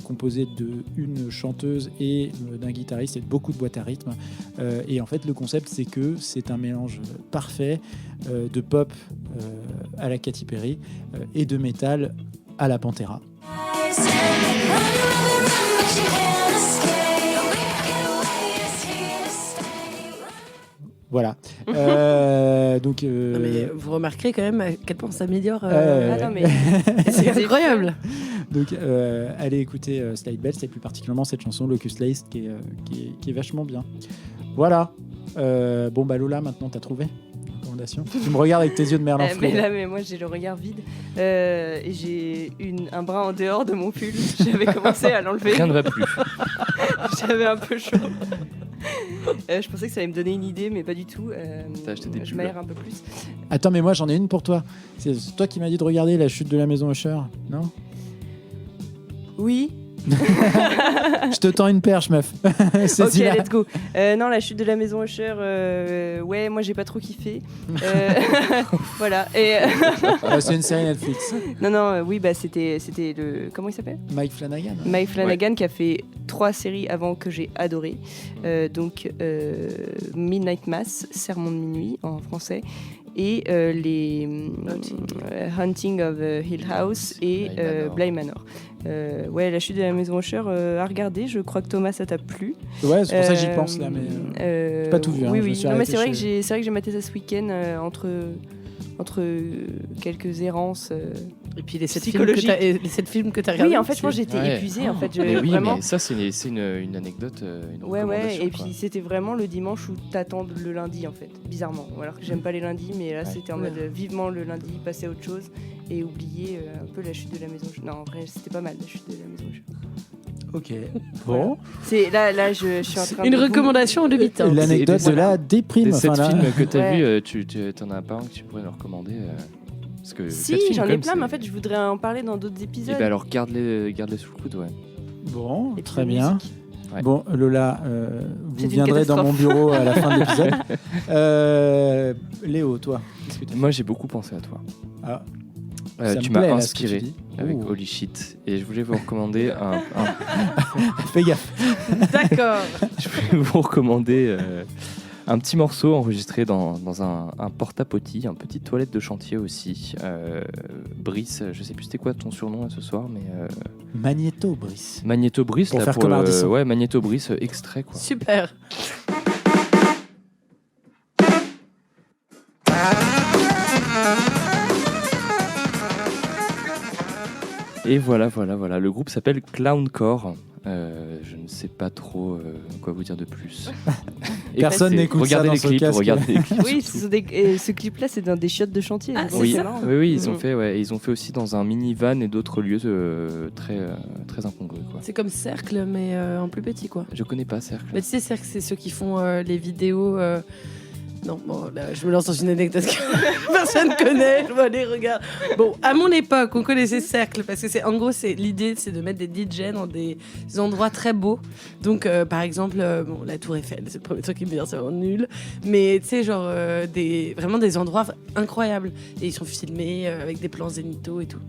composé d'une chanteuse et d'un guitariste et de beaucoup de boîtes à rythme. Et en fait, le concept, c'est que c'est un mélange parfait de pop à la Katy Perry et de métal à la Pantera. Voilà. Donc, Non, mais vous remarquerez quand même à quel point ça s'améliore. Ah non, mais C'est incroyable. donc allez écouter Slide Bells et plus particulièrement cette chanson Locust Laced qui est vachement bien. Voilà. Bon bah Lola, maintenant t'as trouvé une recommandation. Tu me regardes avec tes yeux de merlan flou. mais moi j'ai le regard vide et j'ai un bras en dehors de mon pull. J'avais commencé à l'enlever. Rien ne va plus. J'avais un peu chaud. Je pensais que ça allait me donner une idée, mais pas du tout. T'as acheté des je pulls. m'aère un peu plus. Attends, mais moi j'en ai une pour toi. C'est toi qui m'as dit de regarder La Chute de la Maison Usher, non? Oui. Je te tends une perche, meuf. Ok, Saisis-la. let's go. Non, La Chute de la Maison Usher, ouais, moi j'ai pas trop kiffé. Voilà. Et C'est une série Netflix. non, oui, bah c'était le. Comment il s'appelle? Mike Flanagan. Mike Flanagan qui a fait 3 séries avant que j'ai adoré. Donc Midnight Mass, Sermon de minuit en français, et les Hunting of Hill House et Bly Manor. Ouais, La Chute de la Maison Usher à regarder. Je crois que Thomas, ça t'a plu. Ouais, c'est pour ça que j'y pense là, mais j'ai pas tout vu. Hein, Oui, je me oui. suis Non, mais arrêté c'est vrai que chez- j'ai maté ça ce week-end entre quelques errances. Et puis les 7 Psychologique. films que t'as regardés. Oui, en fait, moi j'étais Ouais. épuisée. En fait, Mais oui, vraiment. mais ça c'est une anecdote, une Ouais, recommandation. et quoi. puis c'était vraiment le dimanche où t'attends le lundi en fait, bizarrement. Alors que j'aime pas les lundis, mais là Ouais. c'était en mode vivement le lundi, passer à autre chose et oublier un peu La Chute de la Maison. Non, en vrai, c'était pas mal La Chute de la Maison. Ok. Bon. C'est là, je suis en train Une de recommandation en demi-temps. L'anecdote C'est- de la déprime. Des 7 enfin, là. films que t'as Ouais. vus, tu t'en as pas un que tu pourrais nous recommander parce que Si, 7 films, j'en quand ai même, plein, c'est- mais en fait, je voudrais en parler dans d'autres Eh épisodes. ben alors garde-les sous le coude, ouais. Bon, Et puis très la bien. musique. Ouais. Bon, Lola, C'est vous une viendrez dans mon catastrophe. bureau à la fin de l'épisode. Léo, toi, qu'est-ce que t'as fait? Moi j'ai beaucoup pensé à toi. Ah, ça Tu me plaît, m'as là, ce que inspiré tu dis. avec Ouh. Holy Shit et je voulais vous recommander Fais gaffe. D'accord. je voulais vous recommander un petit morceau enregistré dans un porta-potty, un petite toilette de chantier aussi. Brice, je sais plus c'était quoi ton surnom là, ce soir, mais Magnéto, Brice. Magnéto Brice Pour là, faire comme Ardisson. ouais, Magnéto Brice extrait quoi. Super. Et voilà, le groupe s'appelle Clowncore. Je ne sais pas trop quoi vous dire de plus. Et Personne c'est- n'écoute ça regardez dans les son clips, casque. regardez les clips. Oui, surtout. et ce clip-là, c'est dans des chiottes de chantier. Ah, donc c'est Oui, ça. marrant. oui, ils ont Mm. fait, ouais, ils ont fait aussi dans un minivan et d'autres lieux très incongrus, quoi. C'est comme Cercle, mais en plus petit, quoi. Je connais pas Cercle. Mais tu sais, Cercle, c'est ceux qui font les vidéos Non, bon, là, je me lance dans une anecdote que personne connaît. Je vois les regards. Bon, à mon époque, on connaissait Cercle parce que en gros, l'idée, c'est de mettre des DJ dans des endroits très beaux. Donc, par exemple, bon, la Tour Eiffel, c'est le premier truc qui me vient, c'est vraiment nul. Mais tu sais, genre vraiment des endroits incroyables. Et ils sont filmés avec des plans zénithaux et tout.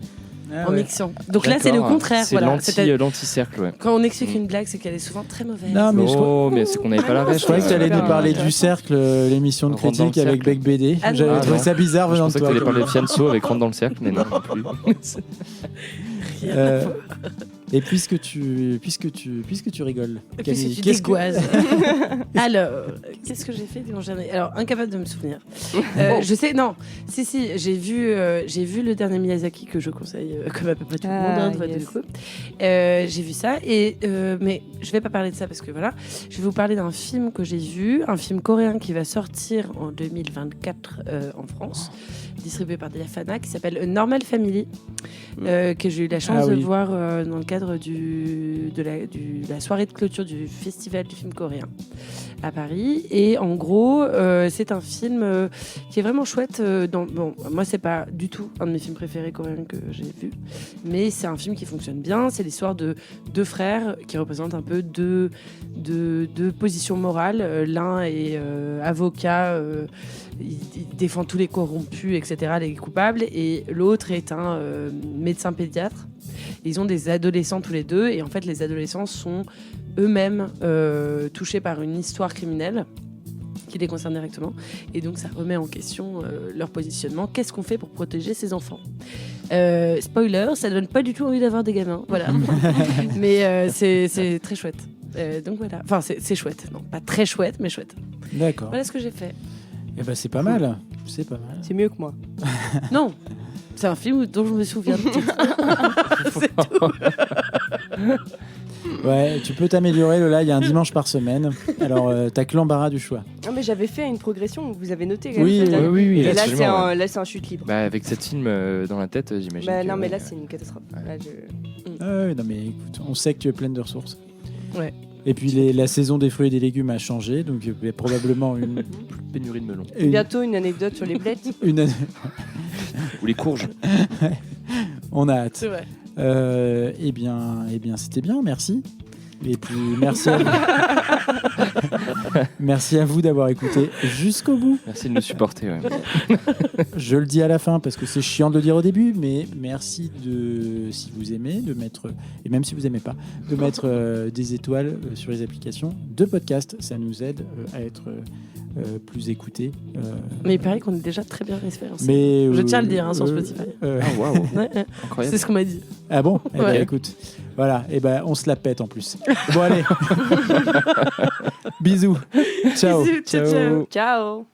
En mixant. Donc là, c'est le contraire. C'est voilà. l'anti-cercle, ouais. Quand on explique une blague, c'est qu'elle est souvent très mauvaise. Non, mais mais c'est qu'on n'avait pas la je rêve. croyais que tu allais nous parler du Cercle, l'émission de Rentre dans le critique avec cercle. Bec BD. Ah, J'avais non. trouvé ça bizarre Je venant de pensais que toi. tu allais parler de Fianso avec Rentre dans le cercle, mais non, non plus. Et puisque tu rigoles, Et puis Camille, c'est tu dégoises. Alors, qu'est-ce que j'ai fait dimanche dernier? Alors, incapable de me souvenir. Je sais, non. Si, j'ai vu le dernier Miyazaki que je conseille comme à peu près tout le monde. Hein, yes. du coup. J'ai vu ça, mais je vais pas parler de ça parce que voilà. Je vais vous parler d'un film que j'ai vu, un film coréen qui va sortir en 2024 en France, distribué par Diafana, qui s'appelle A Normal Family, que j'ai eu la chance de voir dans le cadre de la soirée de clôture du festival du film coréen à Paris. Et en gros, c'est un film qui est vraiment chouette. Bon, moi, c'est pas du tout un de mes films préférés coréens que j'ai vu, mais c'est un film qui fonctionne bien. C'est l'histoire de deux frères qui représentent un peu deux positions morales. L'un est avocat, il défend tous les corrompus, etc., les coupables, et l'autre est un médecin pédiatre. Ils ont des adolescents tous les deux, et en fait, les adolescents sont eux-mêmes touchés par une histoire criminelle qui les concerne directement, et donc ça remet en question leur positionnement. Qu'est-ce qu'on fait pour protéger ces enfants? Spoiler, ça donne pas du tout envie d'avoir des gamins, voilà. Mais c'est très chouette. Donc voilà, enfin c'est chouette, non pas très chouette, mais chouette. D'accord. Voilà ce que j'ai fait. Eh ben c'est pas mal. C'est pas mal. C'est mieux que moi. Non, c'est un film dont je me souviens. C'est tout. Ouais, tu peux t'améliorer, Lola. Il y a un dimanche par semaine. Alors t'as que l'embarras du choix. Non, mais j'avais fait une progression, vous avez noté quand Oui, même ça, là. oui, Et là, absolument, c'est ouais. là, c'est un chute libre. Bah, avec cette film dans la tête, j'imagine. Bah, que, non, mais là, ouais. c'est une catastrophe. Là, Ouais, non mais écoute, on sait que tu es pleine de ressources. Ouais. Et puis la saison des fruits et des légumes a changé, donc il y a probablement une Pénurie de melon. Bientôt une anecdote sur les blettes. Ou les courges. On a hâte. C'est vrai. Eh bien, c'était bien, merci. Et puis merci à vous. Merci à vous d'avoir écouté jusqu'au bout. Merci de nous supporter. Ouais. Je le dis à la fin parce que c'est chiant de le dire au début, mais merci si vous aimez, de mettre, et même si vous aimez pas, de mettre des étoiles sur les applications de podcast. Ça nous aide à être plus écoutés. Mais il paraît qu'on est déjà très bien référencé. Mais Je tiens à le dire sur Spotify. Ah, waouh. Ouais, ouais. Incroyable. C'est ce qu'on m'a dit. Ah bon? Eh ben, Ouais. écoute, voilà, et ben on se la pète en plus. Bon allez. Bisous. Ciao. Bisous, ciao, ciao. Ciao.